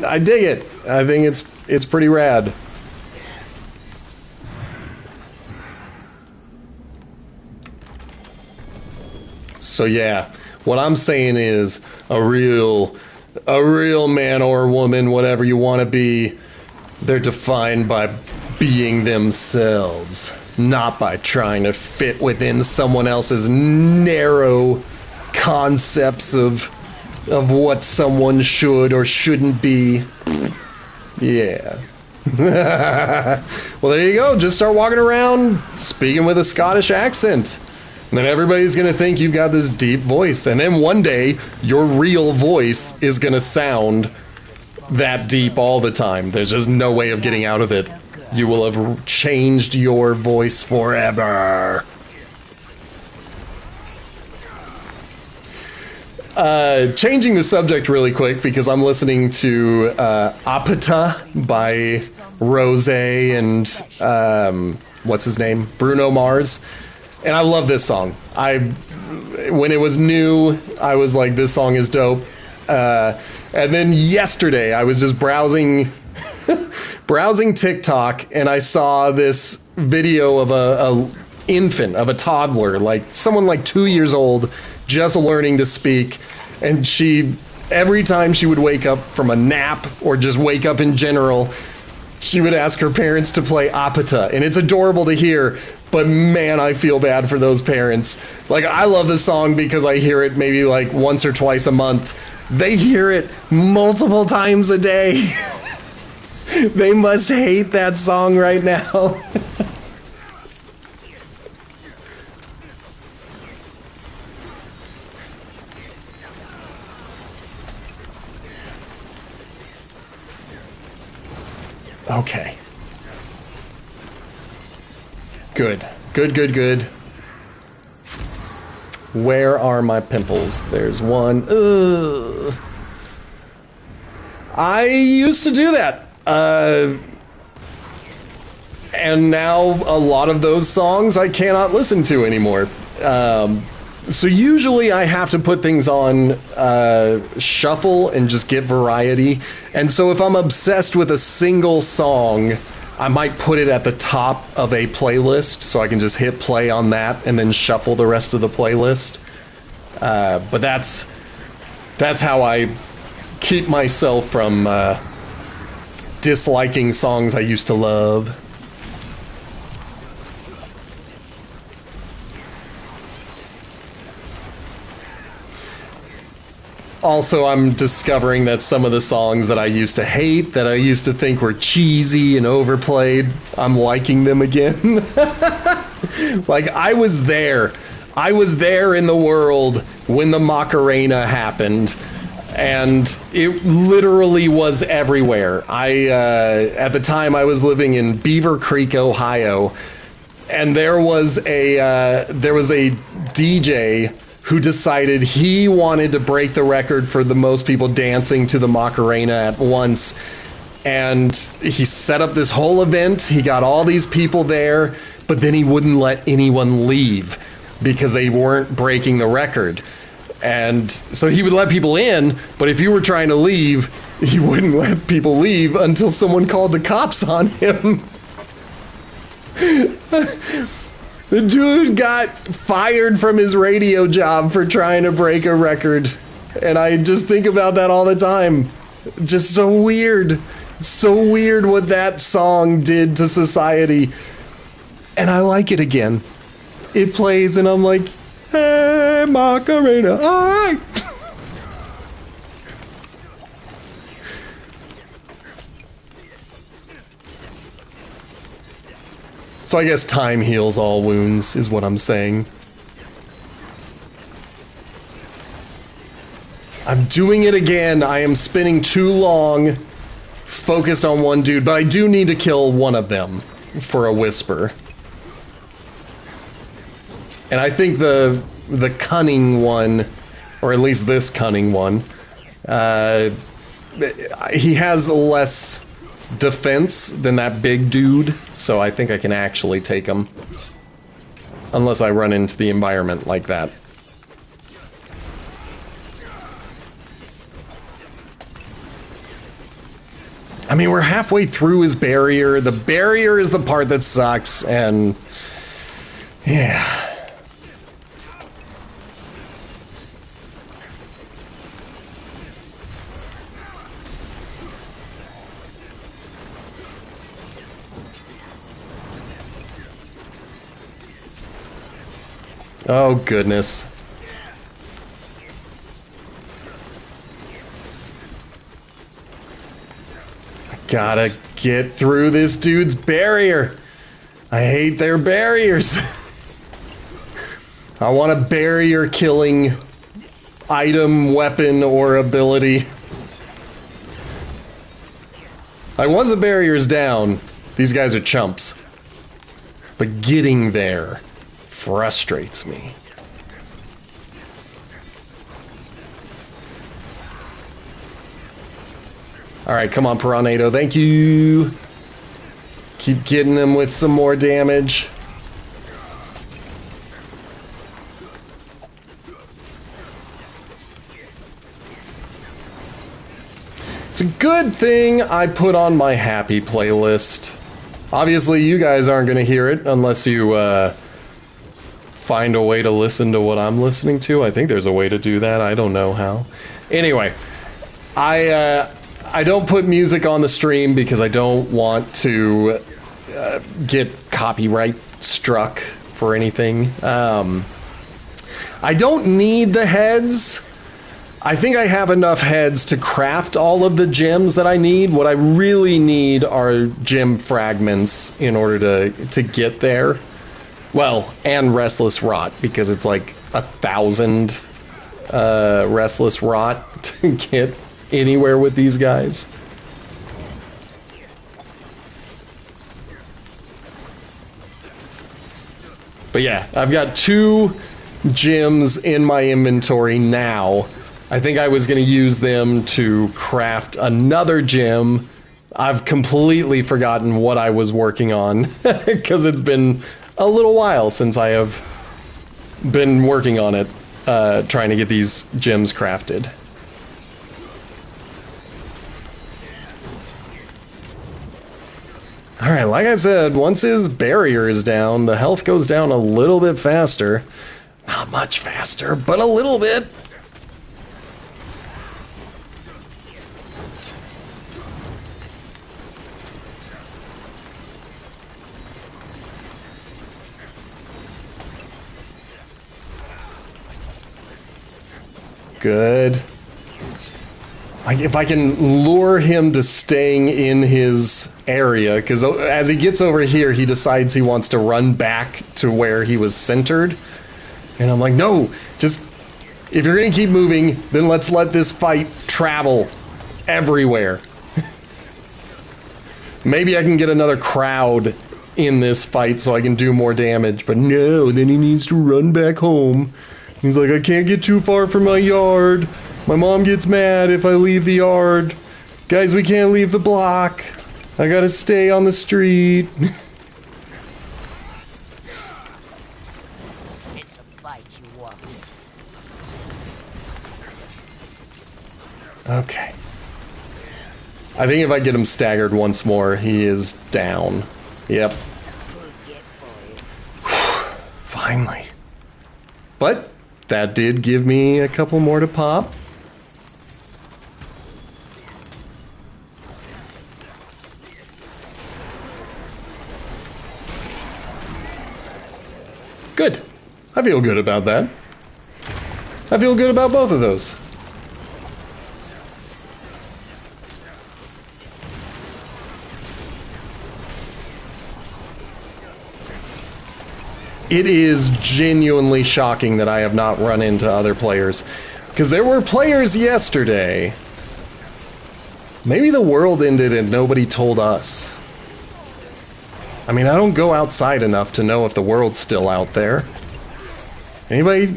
I dig it. I think it's pretty rad. So yeah, What I'm saying is a real man or woman, whatever you want to be, they're defined by being themselves, not by trying to fit within someone else's narrow concepts of what someone should or shouldn't be. Yeah. Well, there you go. Just start walking around speaking with a Scottish accent. And then everybody's going to think you've got this deep voice. And then one day, your real voice is going to sound that deep all the time. There's just no way of getting out of it. You will have changed your voice forever. Changing the subject really quick because I'm listening to Apata by Rose and what's his name? Bruno Mars. And I love this song. When it was new, I was like, this song is dope. And then yesterday, I was just browsing TikTok, and I saw this video of a infant, of a toddler, like someone like 2 years old, just learning to speak. And every time she would wake up from a nap or just wake up in general, she would ask her parents to play Apata. And it's adorable to hear, but man, I feel bad for those parents. Like, I love this song because I hear it maybe like once or twice a month. They hear it multiple times a day. They must hate that song right now. Okay. Good. Good. Where are my pimples? There's one. Ugh. I used to do that. And now a lot of those songs I cannot listen to anymore. So usually I have to put things on shuffle and just get variety. And so if I'm obsessed with a single song, I might put it at the top of a playlist so I can just hit play on that and then shuffle the rest of the playlist. But that's how I keep myself from disliking songs I used to love. Also, I'm discovering that some of the songs that I used to hate, that I used to think were cheesy and overplayed, I'm liking them again. Like, I was there in the world when the Macarena happened, and it literally was everywhere. At the time, I was living in Beaver Creek, Ohio, and there was a DJ who decided he wanted to break the record for the most people dancing to the Macarena at once. And he set up this whole event. He got all these people there, but then he wouldn't let anyone leave because they weren't breaking the record. And so he would let people in, but if you were trying to leave, he wouldn't let people leave until someone called the cops on him. The dude got fired from his radio job for trying to break a record. And I just think about that all the time. Just so weird. So weird what that song did to society. And I like it again. It plays and I'm like, hey, Macarena, all right. So I guess time heals all wounds, is what I'm saying. I'm doing it again. I am spending too long focused on one dude, but I do need to kill one of them for a whisper. And I think the cunning one, or at least this cunning one, he has less defense than that big dude, so I think I can actually take him. Unless I run into the environment like that. I mean, we're halfway through his barrier. The barrier is the part that sucks, and yeah. Oh, goodness. I gotta get through this dude's barrier. I hate their barriers. I want a barrier killing item, weapon, or ability. Like, once the barrier's down, these guys are chumps. But getting there frustrates me. Alright, come on, Piranado. Thank you. Keep getting them with some more damage. It's a good thing I put on my happy playlist. Obviously, you guys aren't going to hear it unless you find a way to listen to what I'm listening to. I think there's a way to do that. I don't know how. Anyway, I don't put music on the stream because I don't want to get copyright struck for anything. I don't need the heads. I think I have enough heads to craft all of the gems that I need. What I really need are gem fragments in order to get there. Well, and Restless Rot, because it's like 1,000 Restless Rot to get anywhere with these guys. But yeah, I've got 2 gems in my inventory now. I think I was going to use them to craft another gem. I've completely forgotten what I was working on because it's been a little while since I have been working on it, trying to get these gems crafted. Alright, like I said, once his barrier is down, the health goes down a little bit faster. Not much faster, but a little bit. Good. Like, if I can lure him to staying in his area, because as he gets over here, he decides he wants to run back to where he was centered. And I'm like, no, just, if you're going to keep moving, then let's let this fight travel everywhere. Maybe I can get another crowd in this fight so I can do more damage, but no, then he needs to run back home. He's like, I can't get too far from my yard. My mom gets mad if I leave the yard. Guys, we can't leave the block. I gotta stay on the street. It's a fight you want. Okay. I think if I get him staggered once more, he is down. Yep. Finally. But that did give me a couple more to pop. Good. I feel good about that. I feel good about both of those. It is genuinely shocking that I have not run into other players. Because there were players yesterday. Maybe the world ended and nobody told us. I mean, I don't go outside enough to know if the world's still out there. Anybody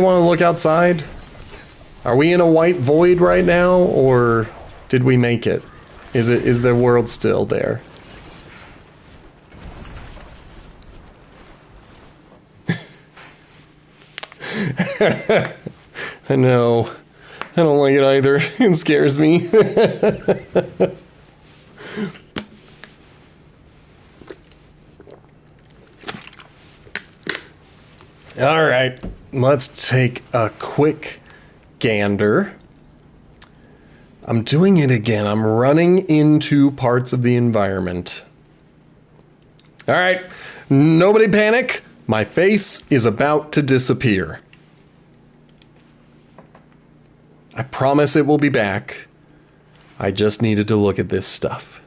want to look outside? Are we in a white void right now, or did we make it? Is the world still there? I know. I don't like it either. It scares me. All right, let's take a quick gander. I'm doing it again. I'm running into parts of the environment. All right, nobody panic. My face is about to disappear. I promise it will be back. I just needed to look at this stuff.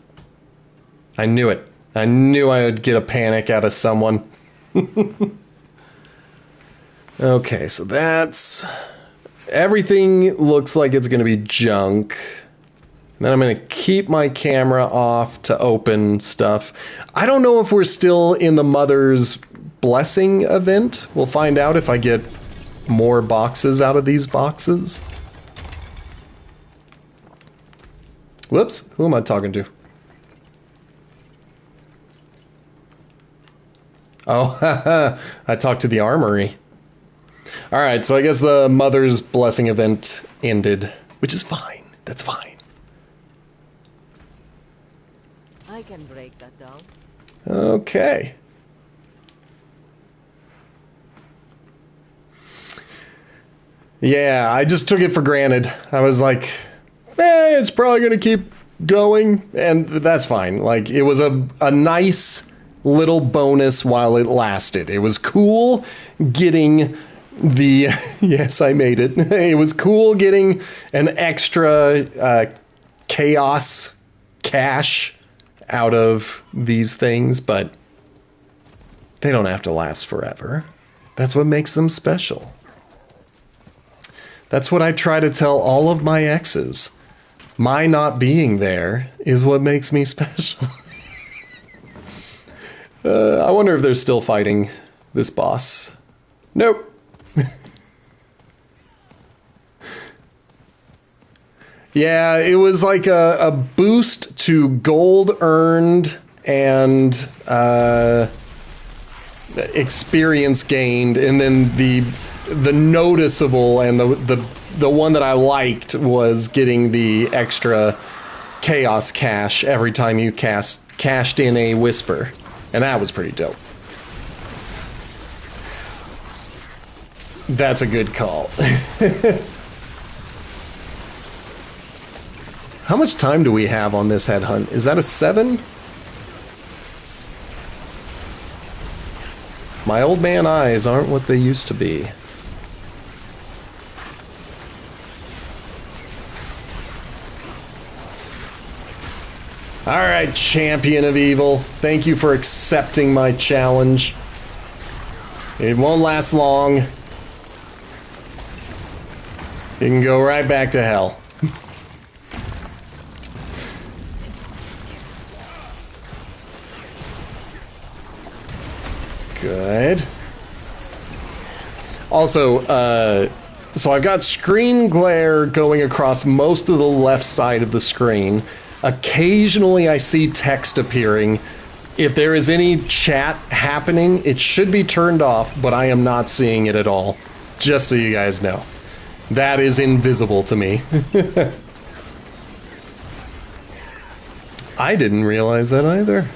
I knew it. I knew I would get a panic out of someone. Okay, so that's... Everything looks like it's going to be junk. Then I'm going to keep my camera off to open stuff. I don't know if we're still in the Mother's Blessing event. We'll find out if I get more boxes out of these boxes. Whoops, who am I talking to? Oh, I talked to the armory. Alright, so I guess the Mother's Blessing event ended, which is fine. That's fine. I can break that down. Okay. Yeah, I just took it for granted. I was like, it's probably going to keep going, and that's fine. Like, it was a nice little bonus while it lasted. It was cool getting the... Yes, I made it. It was cool getting an extra chaos cash out of these things, but they don't have to last forever. That's what makes them special. That's what I try to tell all of my exes. My not being there is what makes me special. I wonder if they're still fighting this boss. Nope. Yeah, it was like a boost to gold earned and experience gained, and then the noticeable and the one that I liked was getting the extra chaos cash every time you cashed in a whisper, and that was pretty dope. That's a good call. How much time do we have on this headhunt? Is that a 7? My old man eyes aren't what they used to be. Alright, champion of evil. Thank you for accepting my challenge. It won't last long. You can go right back to hell. Good. Also, so I've got screen glare going across most of the left side of the screen. Occasionally I see text appearing. If there is any chat happening, it should be turned off, but I am not seeing it at all. Just so you guys know. That is invisible to me. I didn't realize that either.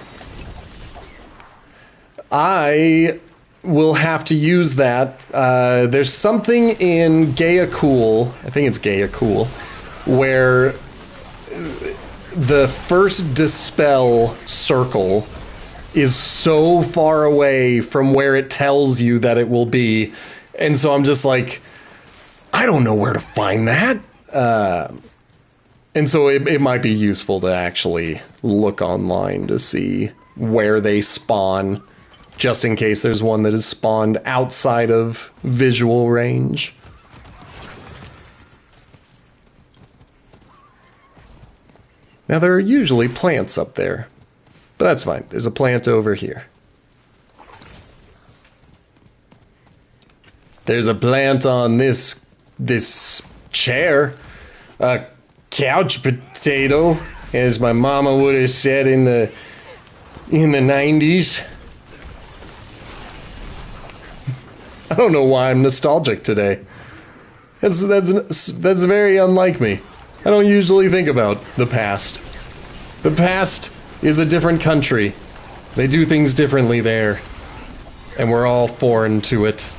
I will have to use that. There's something in Gaia Cool, I think it's Gaia Cool, where the first dispel circle is so far away from where it tells you that it will be. And so I'm just like, I don't know where to find that. And so it might be useful to actually look online to see where they spawn, just in case there's one that is spawned outside of visual range. Now, there are usually plants up there, but that's fine. There's a plant over here. There's a plant on this chair. A couch potato, as my mama would have said in the 90s. I don't know why I'm nostalgic today. That's very unlike me. I don't usually think about the past. The past is a different country. They do things differently there. And we're all foreign to it.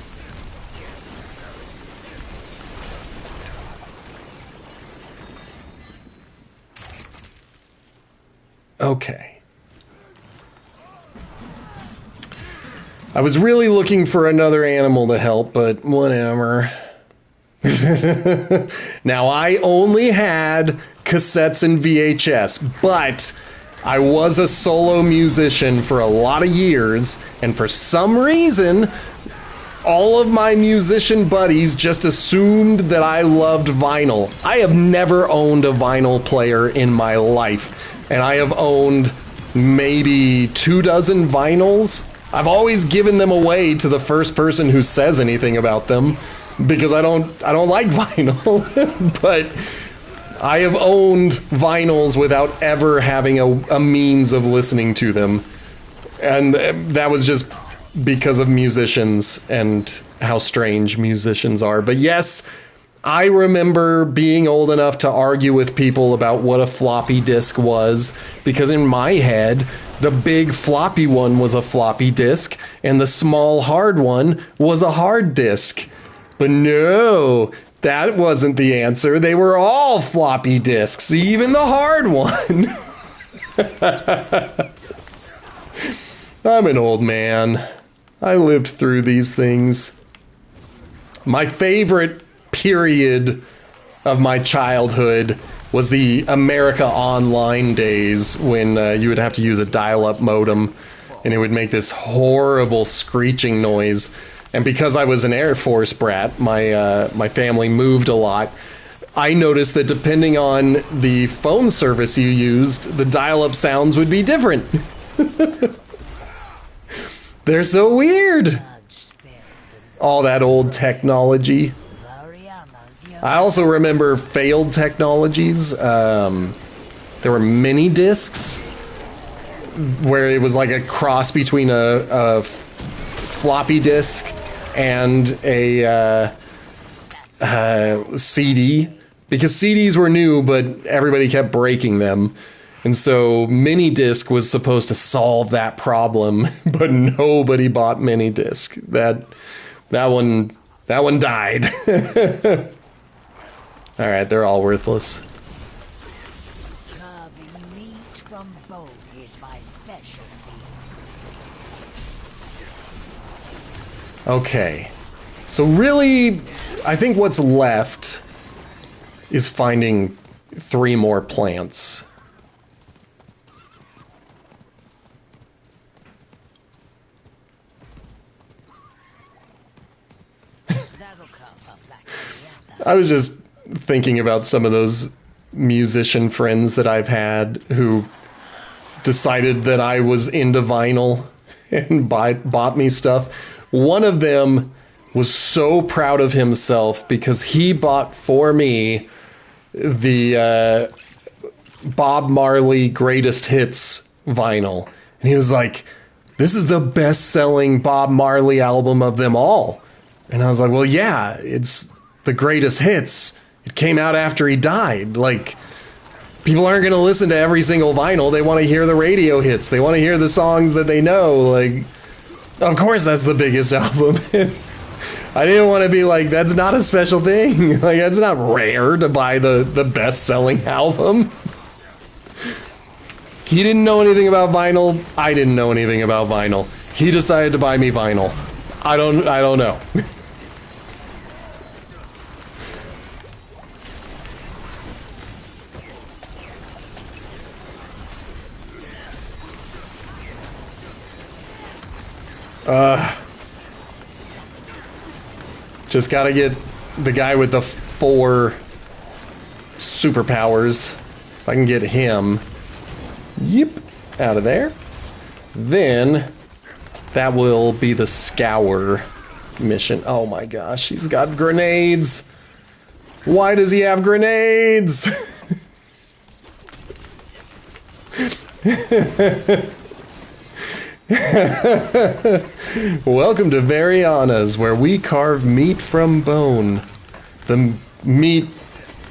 Okay. I was really looking for another animal to help, but whatever. Now, I only had cassettes and VHS, but I was a solo musician for a lot of years, and for some reason, all of my musician buddies just assumed that I loved vinyl. I have never owned a vinyl player in my life, and I have owned maybe 24 vinyls. I've always given them away to the first person who says anything about them because I don't like vinyl. But I have owned vinyls without ever having a means of listening to them, and that was just because of musicians and how strange musicians are. But yes, I remember being old enough to argue with people about what a floppy disk was, because in my head, the big floppy one was a floppy disk, and the small hard one was a hard disk. But no, that wasn't the answer. They were all floppy disks, even the hard one. I'm an old man. I lived through these things. My favorite period of my childhood was the America Online days when you would have to use a dial-up modem and it would make this horrible screeching noise. And because I was an Air Force brat, my family moved a lot. I noticed that depending on the phone service you used, the dial-up sounds would be different. They're so weird. All that old technology. I also remember failed technologies. There were mini discs where it was like a cross between a floppy disk and a CD, because CDs were new, but everybody kept breaking them. And so mini disc was supposed to solve that problem, but nobody bought mini disc. That one died. All right, they're all worthless. Carving meat from bone is my specialty. Okay, so really, I think what's left is finding 3 more plants. That'll come up like the I was just thinking about some of those musician friends that I've had who decided that I was into vinyl and bought me stuff. One of them was so proud of himself because he bought for me the Bob Marley Greatest Hits vinyl. And he was like, "This is the best-selling Bob Marley album of them all." And I was like, "Well, yeah, it's the greatest hits. It came out after he died. Like, people aren't going to listen to every single vinyl. They want to hear the radio hits. They want to hear the songs that they know. Like, of course that's the biggest album." I didn't want to be like, that's not a special thing. Like, that's not rare to buy the best-selling album. He didn't know anything about vinyl. I didn't know anything about vinyl. He decided to buy me vinyl. I don't know. Just gotta get the guy with the 4 superpowers. If I can get him, yep, out of there. Then that will be the scour mission. Oh my gosh, he's got grenades. Why does he have grenades? Welcome to Variana's, where we carve meat from bone. The meat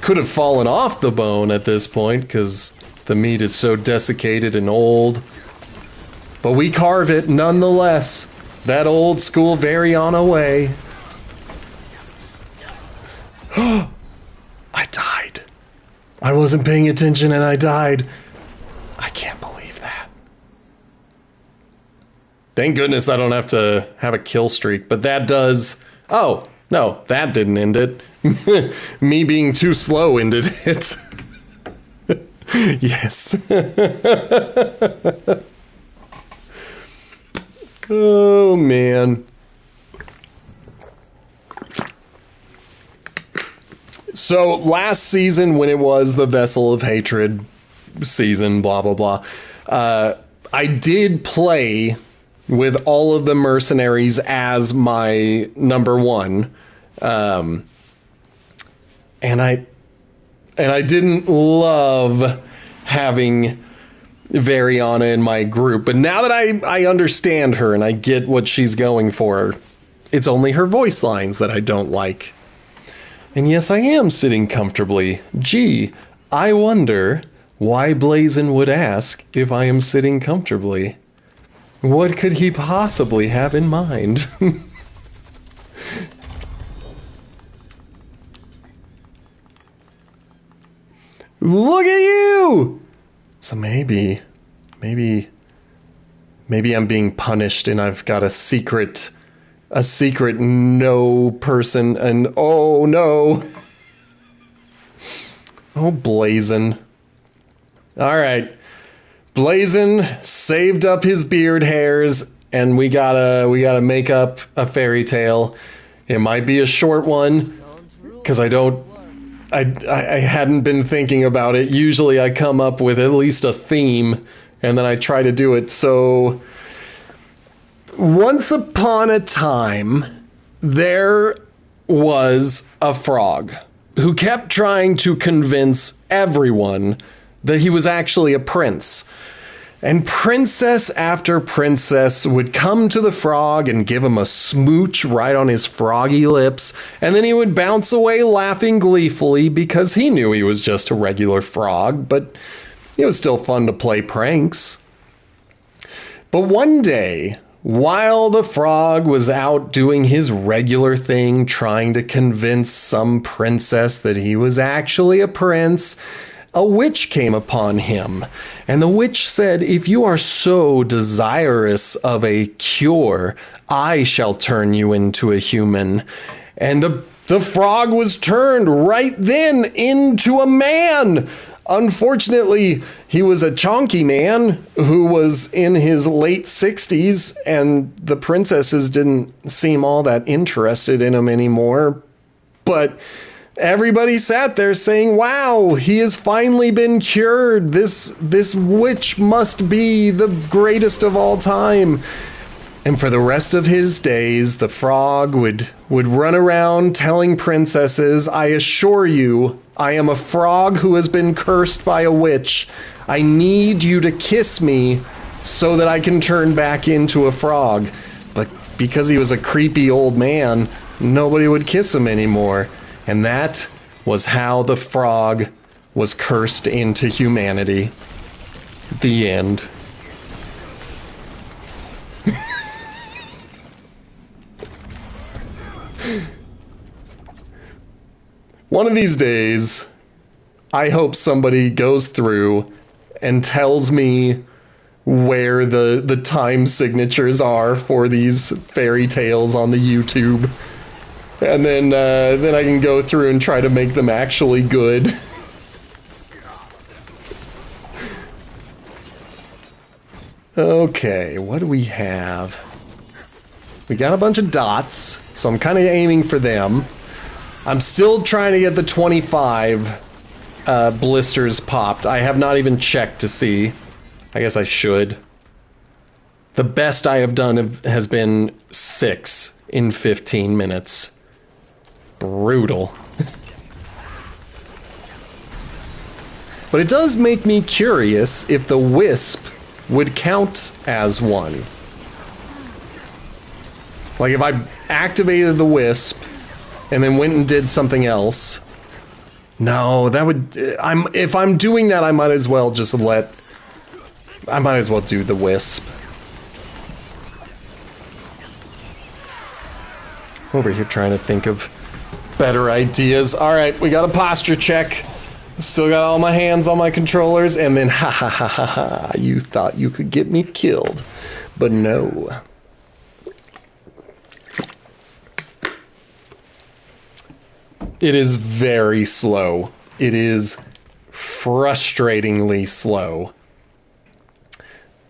could have fallen off the bone at this point because the meat is so desiccated and old. But we carve it nonetheless, that old school Variana way. I died. I wasn't paying attention and I died. I can't believe that. Thank goodness I don't have to have a kill streak, but that does... Oh, no, that didn't end it. Me being too slow ended it. Yes. Oh, man. So, last season, when it was the Vessel of Hatred season, blah, blah, blah, I did play with all of the mercenaries as my number one. And I didn't love having Variana in my group, but now that I understand her and I get what she's going for, it's only her voice lines that I don't like. And yes, I am sitting comfortably. Gee, I wonder why Blazin would ask if I am sitting comfortably. What could he possibly have in mind? Look at you! So maybe I'm being punished and I've got a secret no person, and oh no. Oh, Blazin. Alright. Blazin saved up his beard hairs, and we gotta make up a fairy tale. It might be a short one, because I hadn't been thinking about it. Usually I come up with at least a theme, and then I try to do it. So, once upon a time, there was a frog who kept trying to convince everyone that he was actually a prince. And princess after princess would come to the frog and give him a smooch right on his froggy lips, and then he would bounce away laughing gleefully because he knew he was just a regular frog, but it was still fun to play pranks. But one day, while the frog was out doing his regular thing, trying to convince some princess that he was actually a prince, a witch came upon him. And the witch said, "If you are so desirous of a cure, I shall turn you into a human." And the frog was turned right then into a man. Unfortunately, he was a chonky man who was in his late 60s, and the princesses didn't seem all that interested in him anymore. But everybody sat there saying, "Wow, he has finally been cured. This witch must be the greatest of all time." And for the rest of his days, the frog would run around telling princesses, "I assure you, I am a frog who has been cursed by a witch. I need you to kiss me so that I can turn back into a frog." But because he was a creepy old man, nobody would kiss him anymore. And that was how the frog was cursed into humanity. The end. One of these days, I hope somebody goes through and tells me where the time signatures are for these fairy tales on the YouTube. And then I can go through and try to make them actually good. Okay, what do we have? We got a bunch of dots, so I'm kind of aiming for them. I'm still trying to get the 25 blisters popped. I have not even checked to see. I guess I should. The best I have done has been 6 in 15 minutes. Brutal. But it does make me curious if the wisp would count as one. Like if I activated the wisp and then went and did something else. No, that would... if I'm doing that, I might as well do the wisp. Over here trying to think of better ideas. Alright, we got a posture check. Still got all my hands on my controllers, and then ha ha ha ha ha, you thought you could get me killed. But no. It is very slow. It is frustratingly slow.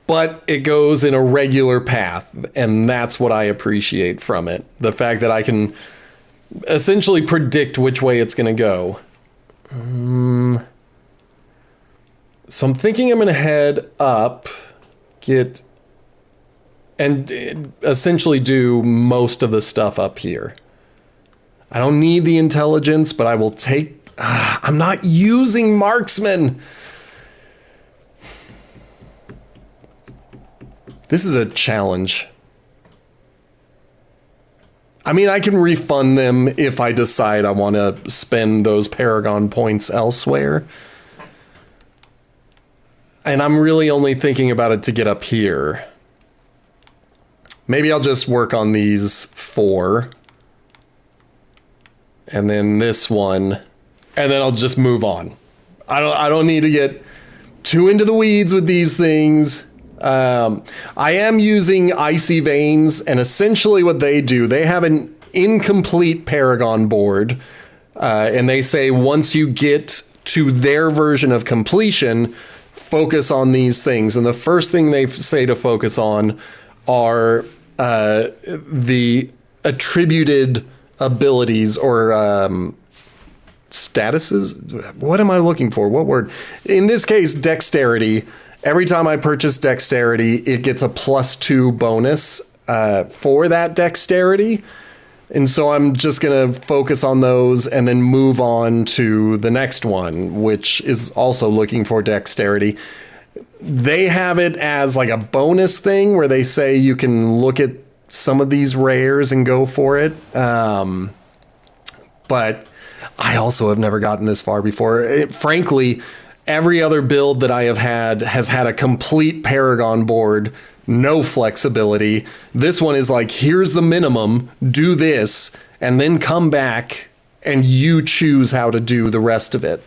But it goes in a regular path, and that's what I appreciate from it. The fact that I can essentially predict which way it's going to go. So I'm thinking I'm going to head up, and essentially do most of the stuff up here. I don't need the intelligence, but I will take... I'm not using marksman. This is a challenge. I mean, I can refund them if I decide I want to spend those Paragon points elsewhere. And I'm really only thinking about it to get up here. Maybe I'll just work on these 4. And then this one. And then I'll just move on. I don't need to get too into the weeds with these things. I am using Icy Veins, and essentially what they do, they have an incomplete Paragon board, and they say once you get to their version of completion, focus on these things. And the first thing they say to focus on are the attributed abilities or statuses. What am I looking for? What word? In this case, dexterity. Every time I purchase dexterity, it gets a +2 bonus for that dexterity. And so I'm just going to focus on those and then move on to the next one, which is also looking for dexterity. They have it as like a bonus thing where they say you can look at some of these rares and go for it. But I also have never gotten this far before. Frankly, every other build that I have had has had a complete Paragon board, no flexibility. This one is like, here's the minimum, do this, and then come back and you choose how to do the rest of it.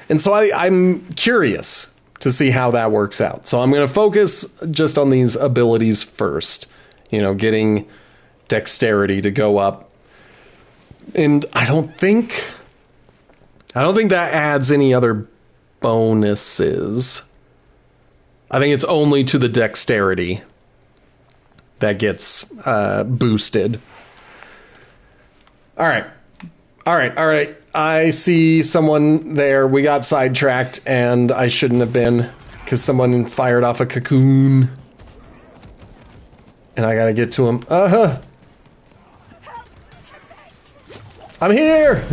And so I'm curious to see how that works out. So I'm going to focus just on these abilities first, getting dexterity to go up. And I don't think that adds any other bonuses. I think it's only to the dexterity that gets boosted. All right. I see someone there. We got sidetracked, and I shouldn't have been, because someone fired off a cocoon. And I gotta get to him. I'm here!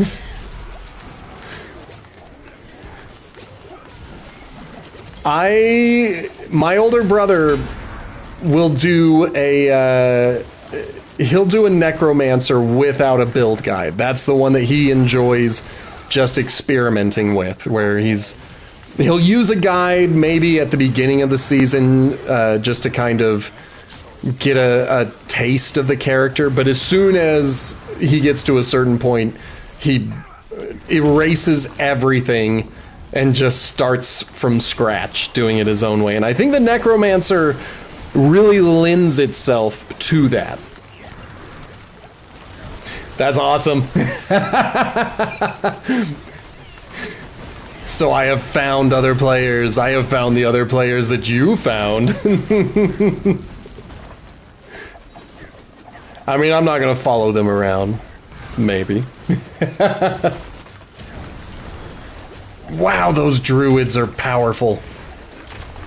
My older brother will do he'll do a necromancer without a build guide. That's the one that he enjoys just experimenting with, where he'll use a guide maybe at the beginning of the season, just to kind of get a taste of the character, but as soon as he gets to a certain point, he erases everything and just starts from scratch, doing it his own way. And I think the necromancer really lends itself to that. That's awesome. So I have found other players. I have found the other players that you found. I mean, I'm not going to follow them around. Maybe. Wow, those druids are powerful.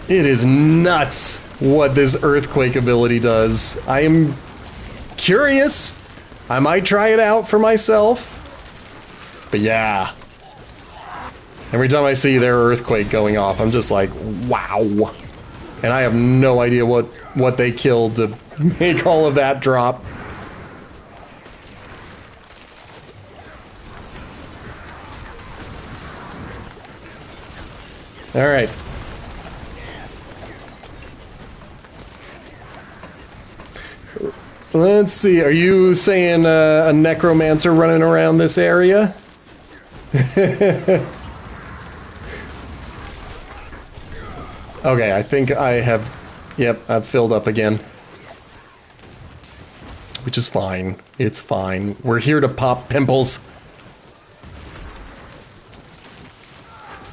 It is nuts what this earthquake ability does. I am curious. I might try it out for myself. But yeah. Every time I see their earthquake going off, I'm just like, wow. And I have no idea what they killed to make all of that drop. All right. Let's see. Are you saying a necromancer running around this area? Okay, I think I have... Yep, I've filled up again. which is fine. It's fine. We're here to pop pimples.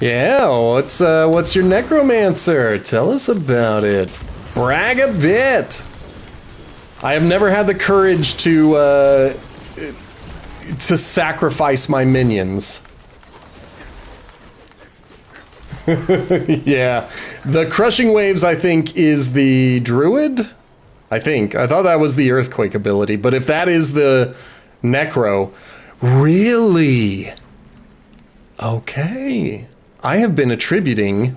Yeah, what's your necromancer? Tell us about it. Brag a bit. I have never had the courage to sacrifice my minions. Yeah, the crushing waves I think is the druid. I thought that was the earthquake ability, but if that is the necro, really? Okay. I have been attributing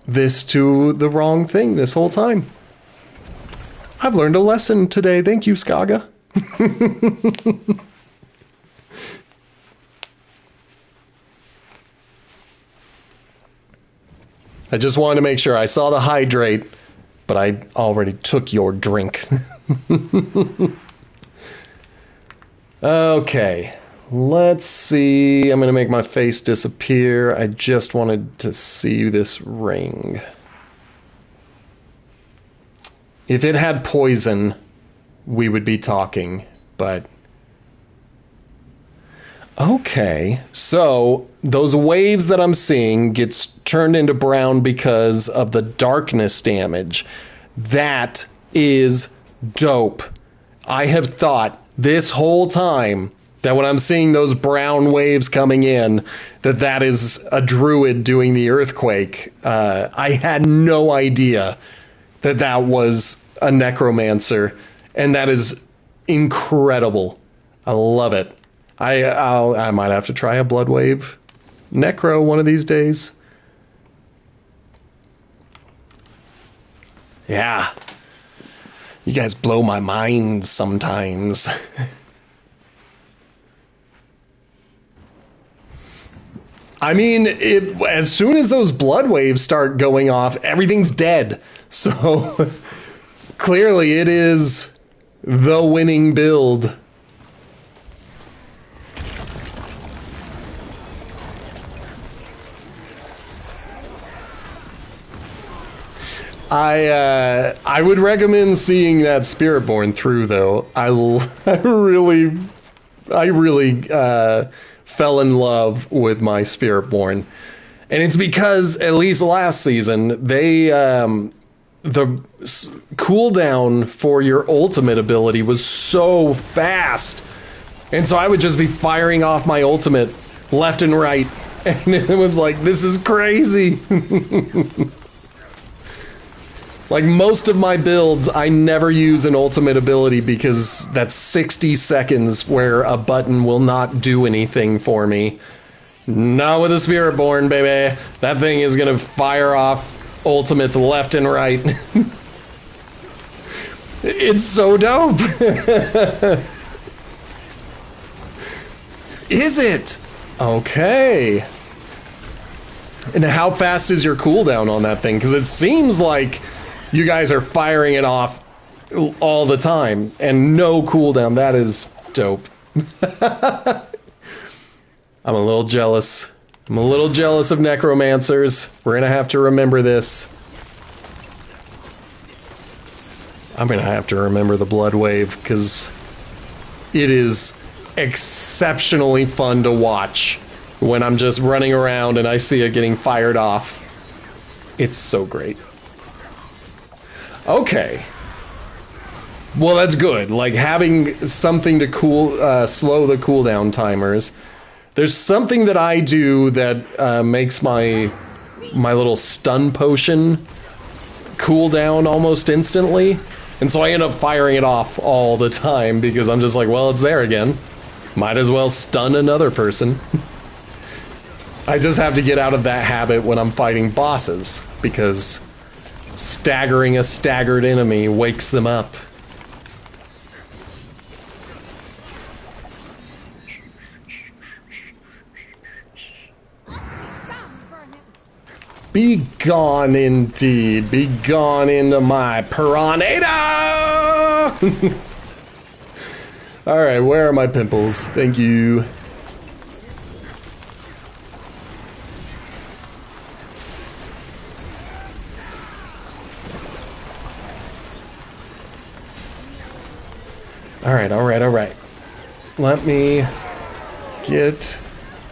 this to the wrong thing this whole time. I've learned a lesson today. Thank you, Skaga. I just wanted to make sure. I saw the hydrate, but I already took your drink. Okay. Let's see. I'm going to make my face disappear. I just wanted to see this ring. If it had poison, we would be talking, but... Okay, so those waves that I'm seeing gets turned into brown because of the darkness damage. That is dope. I have thought this whole time that when I'm seeing those brown waves coming in, that is a druid doing the earthquake. I had no idea that was a necromancer, and that is incredible. I love it. I might have to try a blood wave necro one of these days. Yeah. You guys blow my mind sometimes. I mean, as soon as those blood waves start going off, everything's dead. So clearly it is the winning build. I would recommend seeing that Spiritborn through, though. I really fell in love with my Spiritborn, and it's because at least last season the cooldown for your ultimate ability was so fast, and so I would just be firing off my ultimate left and right, and it was like, this is crazy. Like, most of my builds, I never use an ultimate ability because that's 60 seconds where a button will not do anything for me. Not with a Spiritborn, baby. That thing is gonna fire off ultimates left and right. It's so dope. Is it? Okay. And how fast is your cooldown on that thing? Because it seems like you guys are firing it off all the time and no cooldown. That is dope. I'm a little jealous. I'm a little jealous of necromancers. We're gonna have to remember this. I'm gonna have to remember the blood wave because it is exceptionally fun to watch when I'm just running around and I see it getting fired off. It's so great. Okay. Well, that's good. Like, having something to slow the cooldown timers. There's something that I do that makes my little stun potion cool down almost instantly. And so I end up firing it off all the time because I'm just like, well, it's there again. Might as well stun another person. I just have to get out of that habit when I'm fighting bosses because staggering a staggered enemy wakes them up. Be gone indeed. Be gone into my piranha! Alright, where are my pimples? Thank you. Alright, alright, alright. Let me get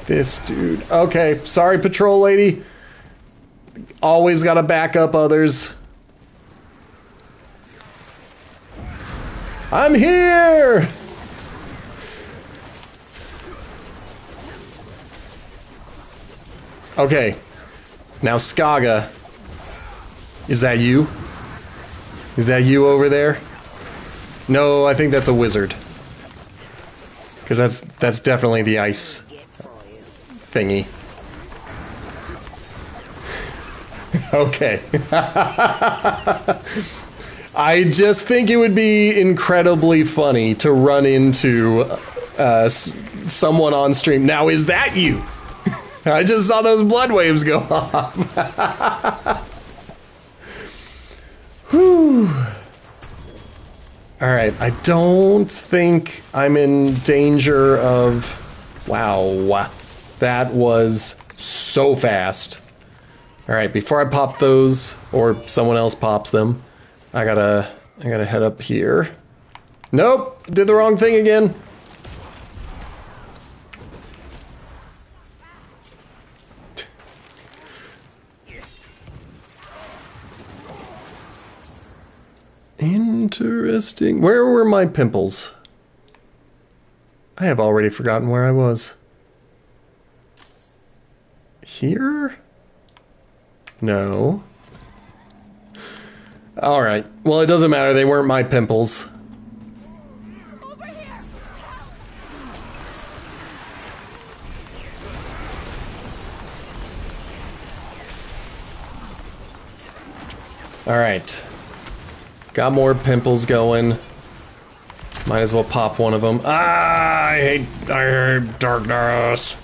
this dude. Okay, sorry, patrol lady. Always gotta back up others. I'm here! Okay. Now, Skaga. Is that you? Is that you over there? No, I think that's a wizard. Because that's definitely the ice thingy. Okay. I just think it would be incredibly funny to run into someone on stream. Now, is that you? I just saw those blood waves go off. Whew. Alright, I don't think I'm in danger of... Wow. That was so fast. Alright, before I pop those, or someone else pops them, I gotta head up here. Nope! Did the wrong thing again. Interesting. Where were my pimples? I have already forgotten where I was. Here? No. Alright. Well, it doesn't matter. They weren't my pimples. Over here. Alright. Got more pimples going. Might as well pop one of them. Ah, I hate darkness.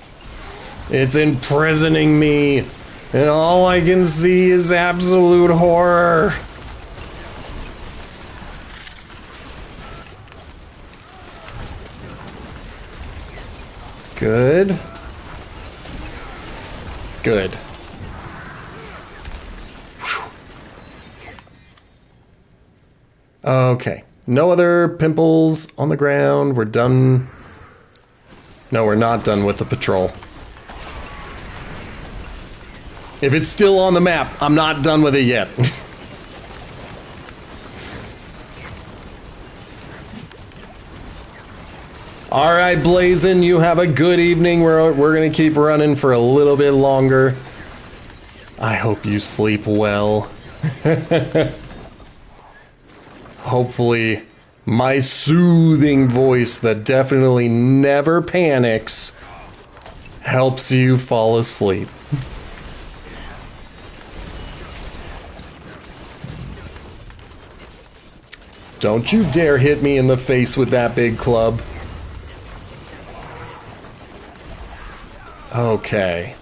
It's imprisoning me. And all I can see is absolute horror. Good. Good. Okay. No other pimples on the ground. We're done. No, we're not done with the patrol. If it's still on the map, I'm not done with it yet. Alright, Blazin', you have a good evening. We're gonna keep running for a little bit longer. I hope you sleep well. Hopefully, my soothing voice that definitely never panics helps you fall asleep. Don't you dare hit me in the face with that big club. Okay.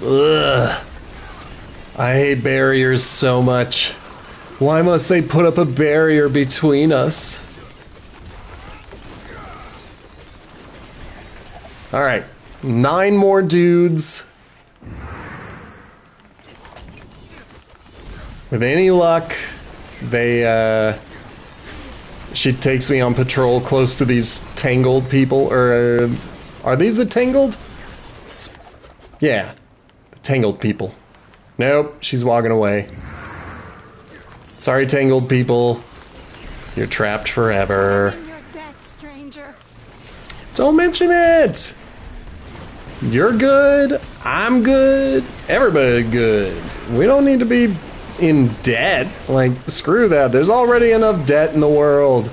Ugh. I hate barriers so much. Why must they put up a barrier between us? Alright. 9 more dudes. With any luck, she takes me on patrol close to these tangled people, or are these the tangled? Yeah, the tangled people. Nope, she's walking away. Sorry, tangled people. You're trapped forever. Your death, stranger. Don't mention it! You're good, I'm good, everybody good. We don't need to be in debt. Like, screw that. There's already enough debt in the world.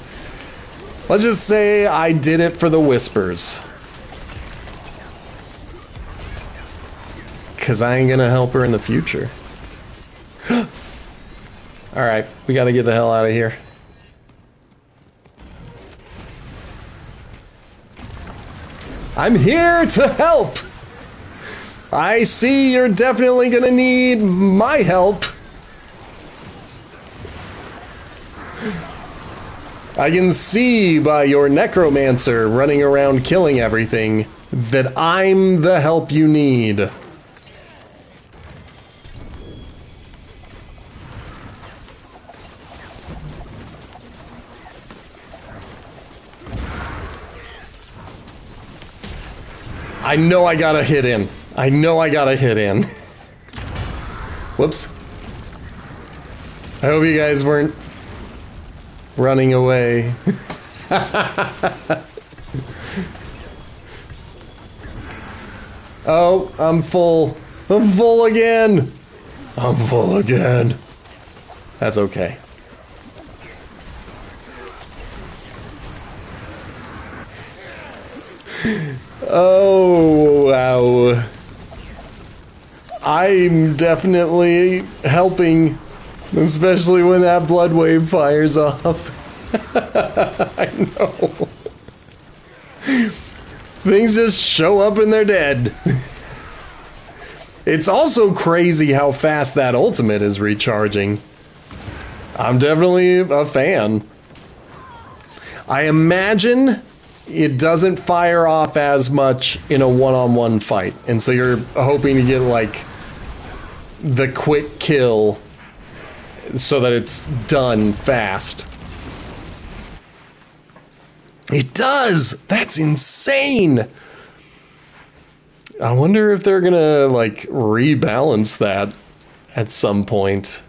Let's just say I did it for the whispers. Because I ain't gonna help her in the future. Alright, we gotta get the hell out of here. I'm here to help! I see you're definitely gonna need my help. I can see by your necromancer running around killing everything that I'm the help you need. I know I gotta hit in. I know I gotta hit in. Whoops. I hope you guys weren't running away. Oh, I'm full. I'm full again. I'm full again. That's okay. Oh, wow. I'm definitely helping, especially when that blood wave fires off. I know. Things just show up and they're dead. It's also crazy how fast that ultimate is recharging. I'm definitely a fan. I imagine it doesn't fire off as much in a one-on-one fight, and so you're hoping to get like the quick kill so that it's done fast. It does! That's insane! I wonder if they're gonna like rebalance that at some point.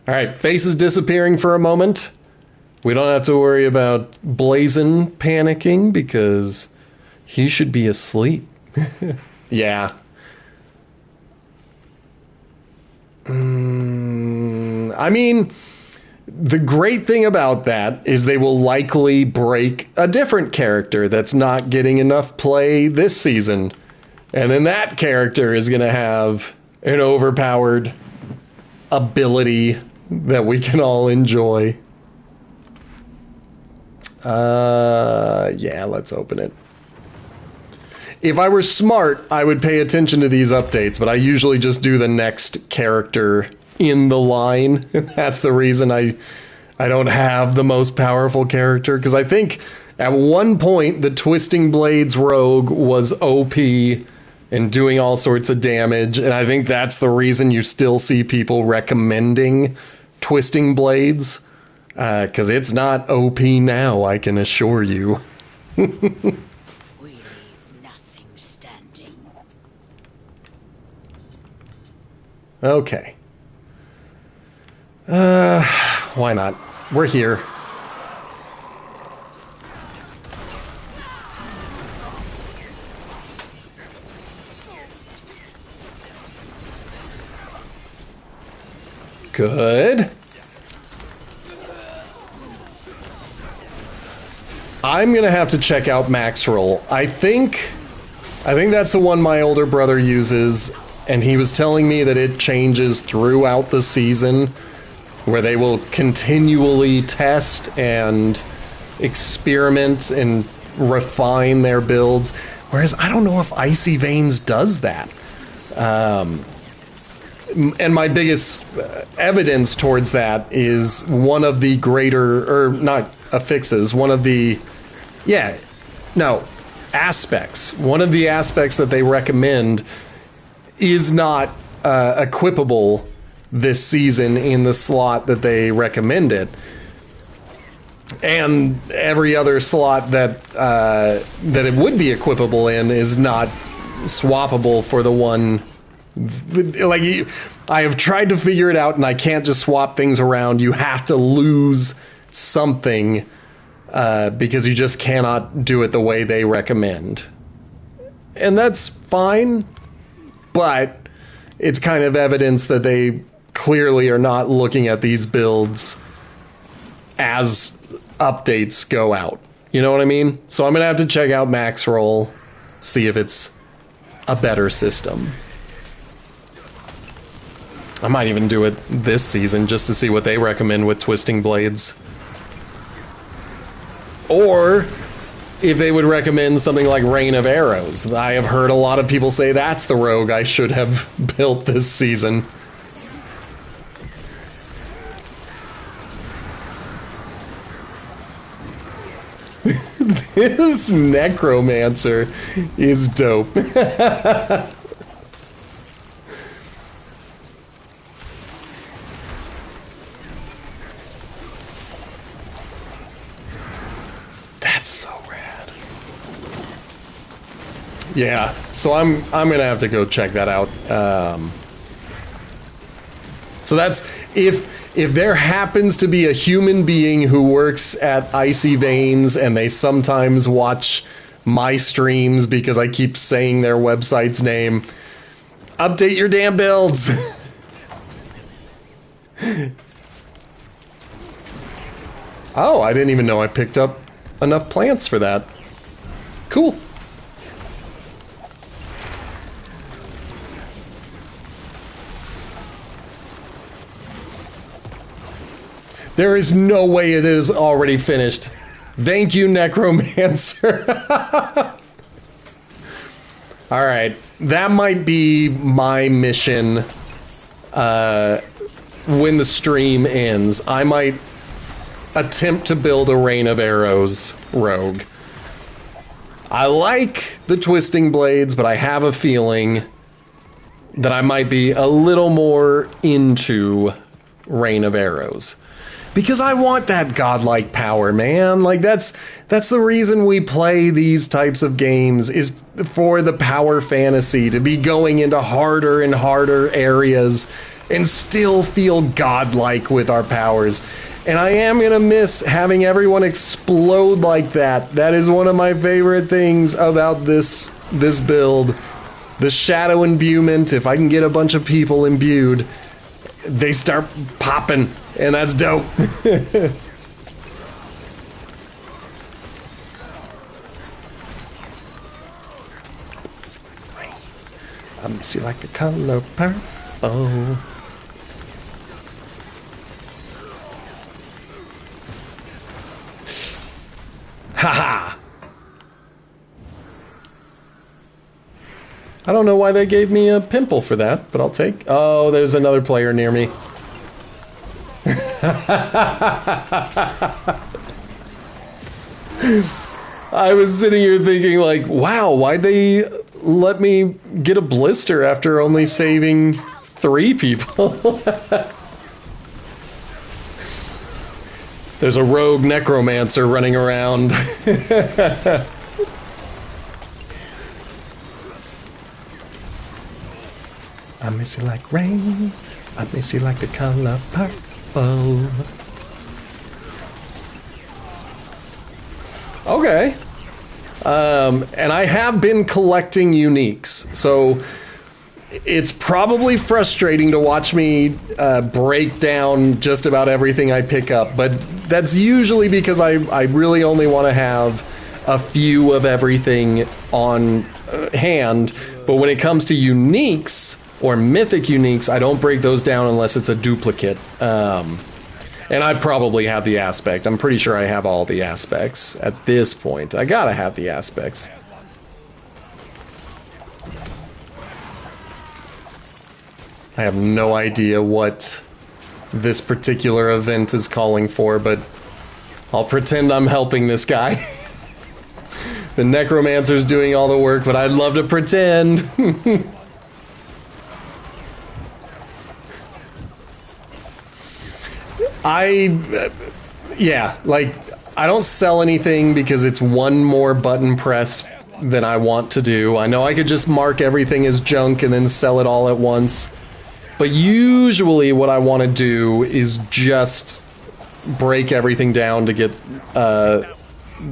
Alright, face is disappearing for a moment. We don't have to worry about Blazin panicking because he should be asleep. Yeah. I mean, the great thing about that is they will likely break a different character that's not getting enough play this season. And then that character is going to have an overpowered ability that we can all enjoy. Yeah, let's open it. If I were smart, I would pay attention to these updates, but I usually just do the next character in the line. That's the reason I don't have the most powerful character, because I think at one point the Twisting Blades rogue was OP and doing all sorts of damage, and I think that's the reason you still see people recommending Twisting Blades, because it's not OP now, I can assure you. We leave nothing standing. Okay. Why not? We're here. Good. I'm gonna have to check out Max Roll. I think that's the one my older brother uses, and he was telling me that it changes throughout the season, where they will continually test and experiment and refine their builds. Whereas I don't know if Icy Veins does that. And my biggest evidence towards that is one of the greater, or not affixes, one of the, aspects. One of the aspects that they recommend is not equipable this season in the slot that they recommend it. And every other slot that it would be equipable in is not swappable for the one. Like, I have tried to figure it out, and I can't just swap things around. You have to lose something because you just cannot do it the way they recommend. And that's fine, but it's kind of evidence that they clearly are not looking at these builds as updates go out. You know what I mean? So I'm going to have to check out Max Roll, see if it's a better system. I might even do it this season just to see what they recommend with Twisting Blades. Or if they would recommend something like Rain of Arrows. I have heard a lot of people say that's the rogue I should have built this season. This Necromancer is dope. That's so rad. Yeah, so I'm gonna have to go check that out. So that's if there happens to be a human being who works at Icy Veins and they sometimes watch my streams because I keep saying their website's name, update your damn builds. Oh, I didn't even know I picked up enough plants for that. Cool. There is no way it is already finished. Thank you, Necromancer. Alright, that might be my mission when the stream ends. I might attempt to build a Rain of Arrows rogue. I like the twisting blades, but I have a feeling that I might be a little more into Rain of Arrows. Because I want that godlike power, man. Like, that's the reason we play these types of games, is for the power fantasy, to be going into harder and harder areas and still feel godlike with our powers. And I am gonna miss having everyone explode like that. That is one of my favorite things about this build. The shadow imbuement, if I can get a bunch of people imbued, they start popping, and that's dope. I miss you like the color purple. Haha! I don't know why they gave me a pimple for that, but I'll take... Oh, there's another player near me. I was sitting here thinking, like, wow, why'd they let me get a blister after only saving 3 people? There's a rogue necromancer running around. I miss you like rain. I miss you like the color purple. Okay. And I have been collecting uniques, so it's probably frustrating to watch me break down just about everything I pick up, but that's usually because I really only want to have a few of everything on hand. But when it comes to uniques or mythic uniques, I don't break those down unless it's a duplicate. And I probably have the aspect. I'm pretty sure I have all the aspects at this point. I gotta have the aspects. I have no idea what this particular event is calling for, but I'll pretend I'm helping this guy. The necromancer's doing all the work, but I'd love to pretend. Yeah, like, I don't sell anything because it's one more button press than I want to do. I know I could just mark everything as junk and then sell it all at once. But usually what I want to do is just break everything down to get the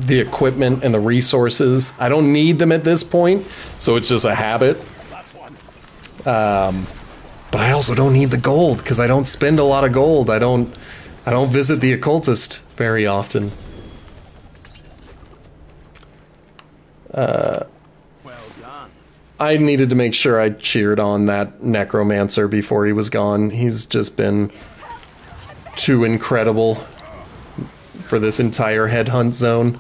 equipment and the resources. I don't need them at this point, so it's just a habit. But I also don't need the gold because I don't spend a lot of gold. I don't visit the occultist very often. Well done. I needed to make sure I cheered on that necromancer before he was gone. He's just been too incredible for this entire headhunt zone.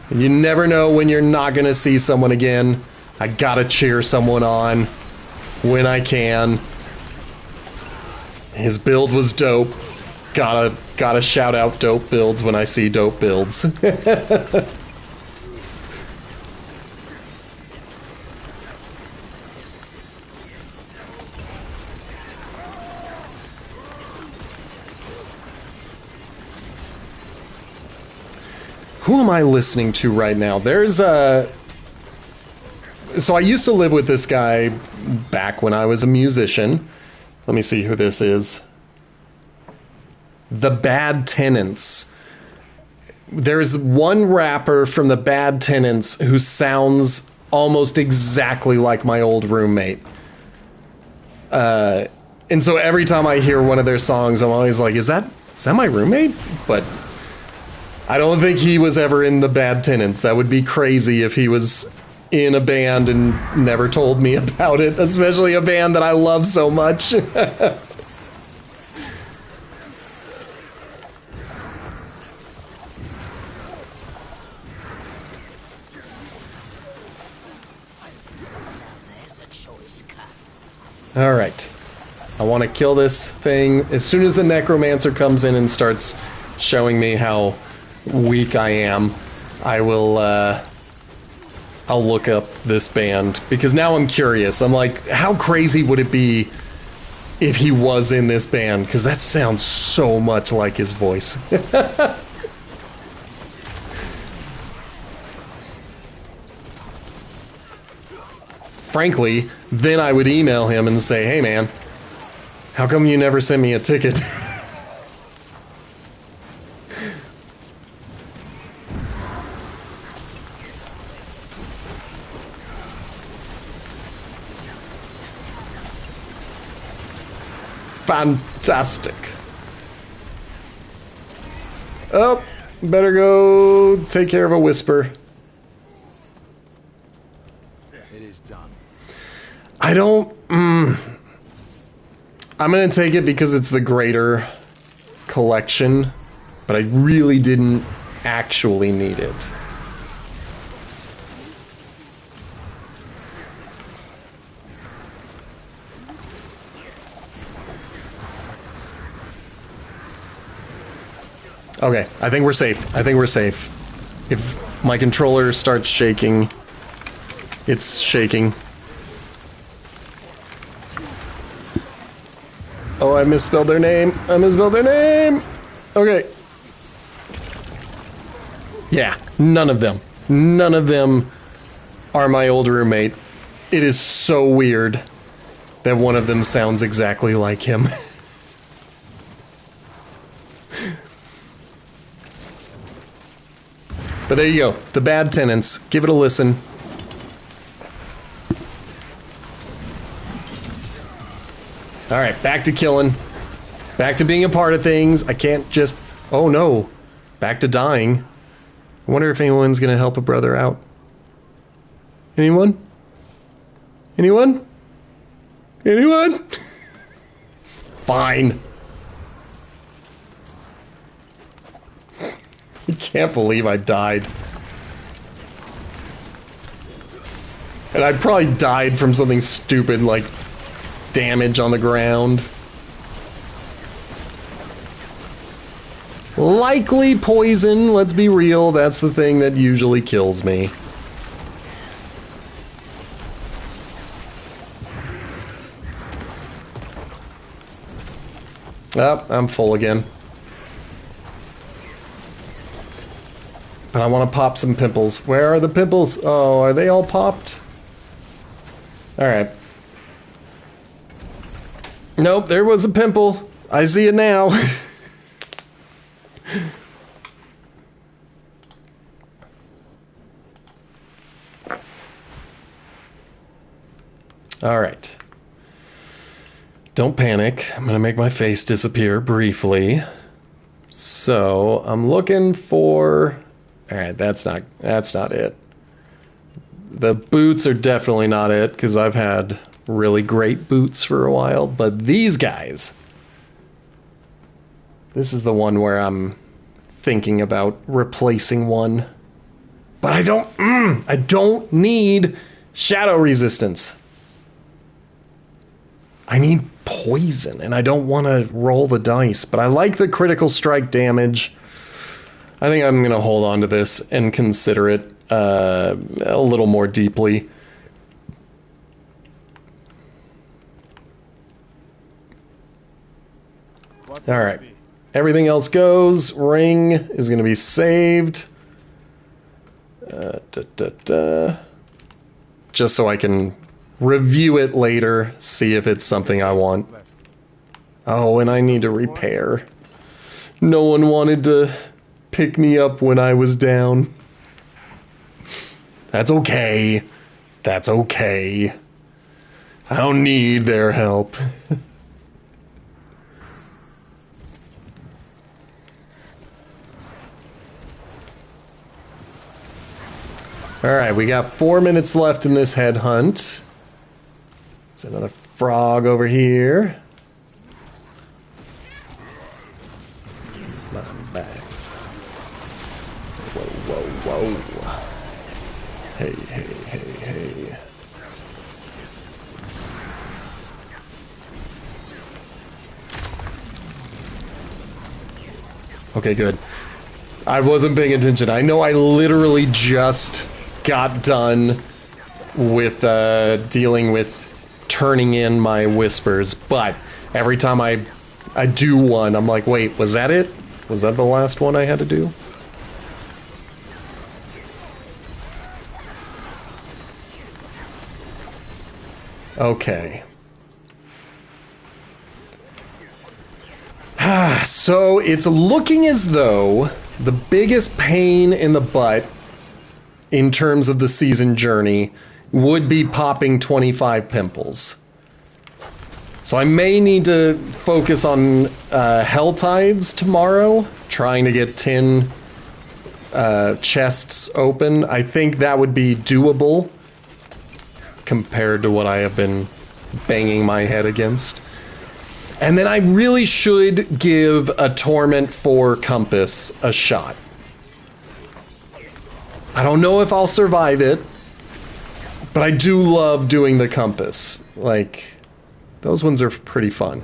And you never know when you're not gonna see someone again. I gotta cheer someone on when I can. His build was dope. Gotta shout out dope builds when I see dope builds. Who am I listening to right now? There's a So I used to live with this guy back when I was a musician. Let me see who this is. The Bad Tenants. There's one rapper from the Bad Tenants who sounds almost exactly like my old roommate. And so every time I hear one of their songs, I'm always like, is that my roommate? But I don't think he was ever in the Bad Tenants. That would be crazy if he was in a band and never told me about it, especially a band that I love so much. All right. I want to kill this thing. As soon as the necromancer comes in and starts showing me how weak I am, I will, I'll look up this band. Because now I'm curious. I'm like, how crazy would it be if he was in this band? Because that sounds so much like his voice. Frankly, then I would email him and say, hey man, how come you never sent me a ticket? Fantastic. Oh, better go take care of a whisper. It is done. I don't... I'm gonna take it because it's the greater collection, but I really didn't actually need it. Okay, I think we're safe. I think we're safe. If my controller starts shaking, it's shaking. Oh, I misspelled their name. I misspelled their name. Okay. Yeah, none of them. None of them are my old roommate. It is so weird that one of them sounds exactly like him. But there you go. The Bad Tenants. Give it a listen. Alright, back to killing. Back to being a part of things. I can't just... Oh no. Back to dying. I wonder if anyone's gonna help a brother out. Anyone? Anyone? Anyone? Fine. I can't believe I died. And I probably died from something stupid like damage on the ground. Likely poison, let's be real, that's the thing that usually kills me. Oh, I'm full again. But I want to pop some pimples. Where are the pimples? Oh, are they all popped? Alright. Nope, there was a pimple. I see it now. Alright. Don't panic. I'm gonna make my face disappear briefly. So, I'm looking for... Alright, that's not it. The boots are definitely not it, because I've had really great boots for a while, but these guys... This is the one where I'm thinking about replacing one. But I don't need shadow resistance. I need poison, and I don't want to roll the dice, but I like the critical strike damage. I think I'm going to hold on to this and consider it a little more deeply. Alright. Everything else goes. Ring is going to be saved. just so I can review it later, see if it's something I want. Oh, and I need to repair. No one wanted to pick me up when I was down. That's okay. That's okay. I don't need their help. Alright, we got 4 minutes left in this head hunt. There's another frog over here. I'm back. Whoa, whoa, whoa. Hey, hey, hey, hey. Okay, good. I wasn't paying attention. I know I literally just got done with dealing with turning in my whispers, but every time I do one, I'm like, wait, was that it? Was that the last one I had to do? Okay. So it's looking as though the biggest pain in the butt in terms of the season journey would be popping 25 pimples. So I may need to focus on Hell Tides tomorrow, trying to get 10 chests open. I think that would be doable compared to what I have been banging my head against. And then I really should give a Torment for Compass a shot. I don't know if I'll survive it, but I do love doing the Compass. Like, those ones are pretty fun.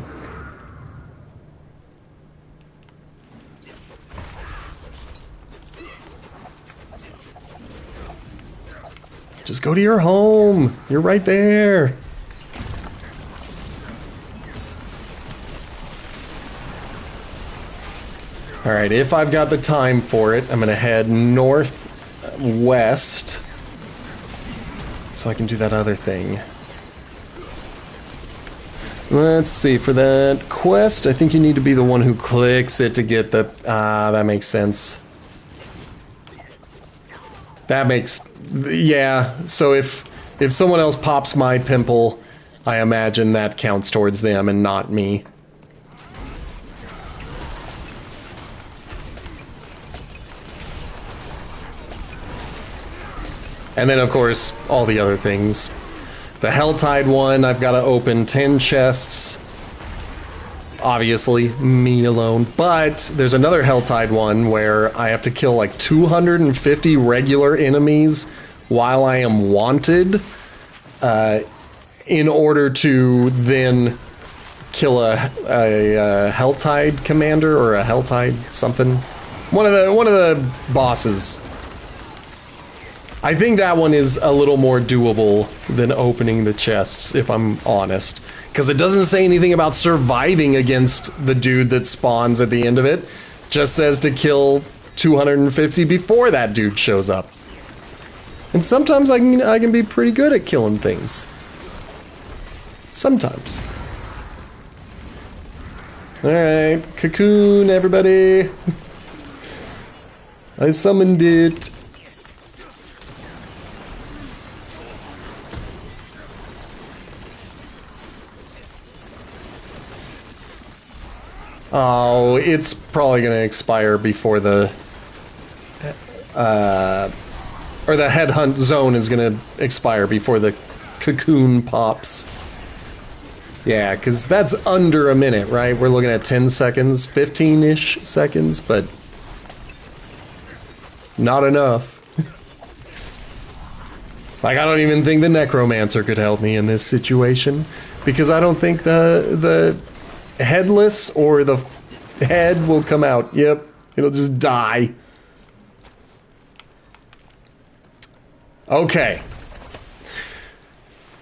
Just go to your home. You're right there. All right, if I've got the time for it, I'm gonna head northwest so I can do that other thing. Let's see, for that quest, I think you need to be the one who clicks it to get the... that makes sense. That makes... yeah, so if someone else pops my pimple, I imagine that counts towards them and not me. And then, of course, all the other things. The Helltide one, I've got to open 10 chests. Obviously, me alone. But there's another Helltide one where I have to kill like 250 regular enemies while I am wanted in order to then kill a Helltide commander or a Helltide something. One of the bosses. I think that one is a little more doable than opening the chests, if I'm honest. Because it doesn't say anything about surviving against the dude that spawns at the end of it. Just says to kill 250 before that dude shows up. And sometimes I can be pretty good at killing things. Sometimes. Alright, cocoon everybody. I summoned it. Oh, it's probably going to expire before the... or the headhunt zone is going to expire before the cocoon pops. Yeah, because that's under a minute, right? We're looking at 10 seconds, 15-ish seconds, but... not enough. Like, I don't even think the Necromancer could help me in this situation, because I don't think the headless or the head will come out. Yep, it'll just die. Okay.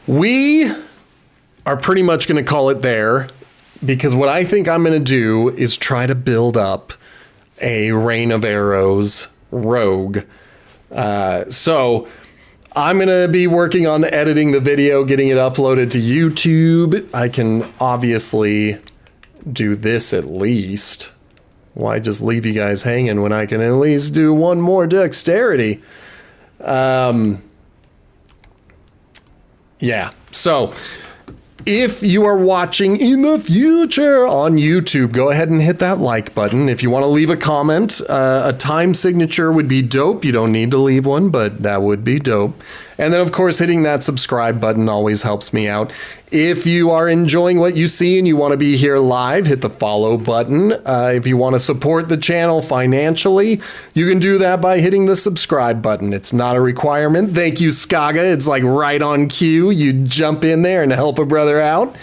We are pretty much going to call it there, because what I think I'm going to do is try to build up a Rain of Arrows rogue. So I'm going to be working on editing the video, getting it uploaded to YouTube. I can obviously do this at least. Why just leave you guys hanging when I can at least do one more dexterity? Yeah, so if you are watching in the future on YouTube, go ahead and hit that like button. If you want to leave a comment, a time signature would be dope. You don't need to leave one, but that would be dope. And then, of course, hitting that subscribe button always helps me out. If you are enjoying what you see and you want to be here live, hit the follow button. If you want to support the channel financially, you can do that by hitting the subscribe button. It's not a requirement. Thank you, Skaga. It's like right on cue. You jump in there and help a brother out.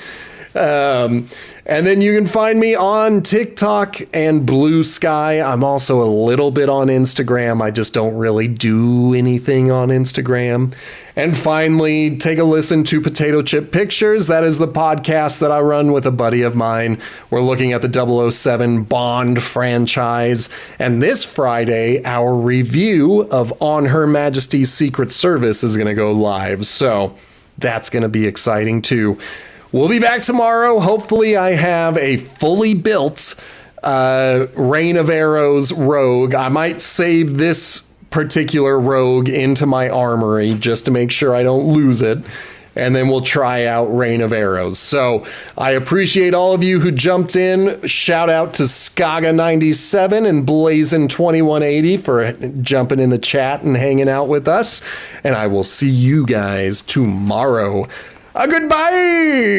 And then you can find me on TikTok and Blue Sky. I'm also a little bit on Instagram. I just don't really do anything on Instagram. And finally, take a listen to Potato Chip Pictures. That is the podcast that I run with a buddy of mine. We're looking at the 007 Bond franchise. And this Friday, our review of On Her Majesty's Secret Service is going to go live. So that's going to be exciting too. We'll be back tomorrow. Hopefully I have a fully built Rain of Arrows rogue. I might save this particular rogue into my armory just to make sure I don't lose it. And then we'll try out Rain of Arrows. So I appreciate all of you who jumped in. Shout out to Skaga97 and Blazin2180 for jumping in the chat and hanging out with us. And I will see you guys tomorrow. Goodbye!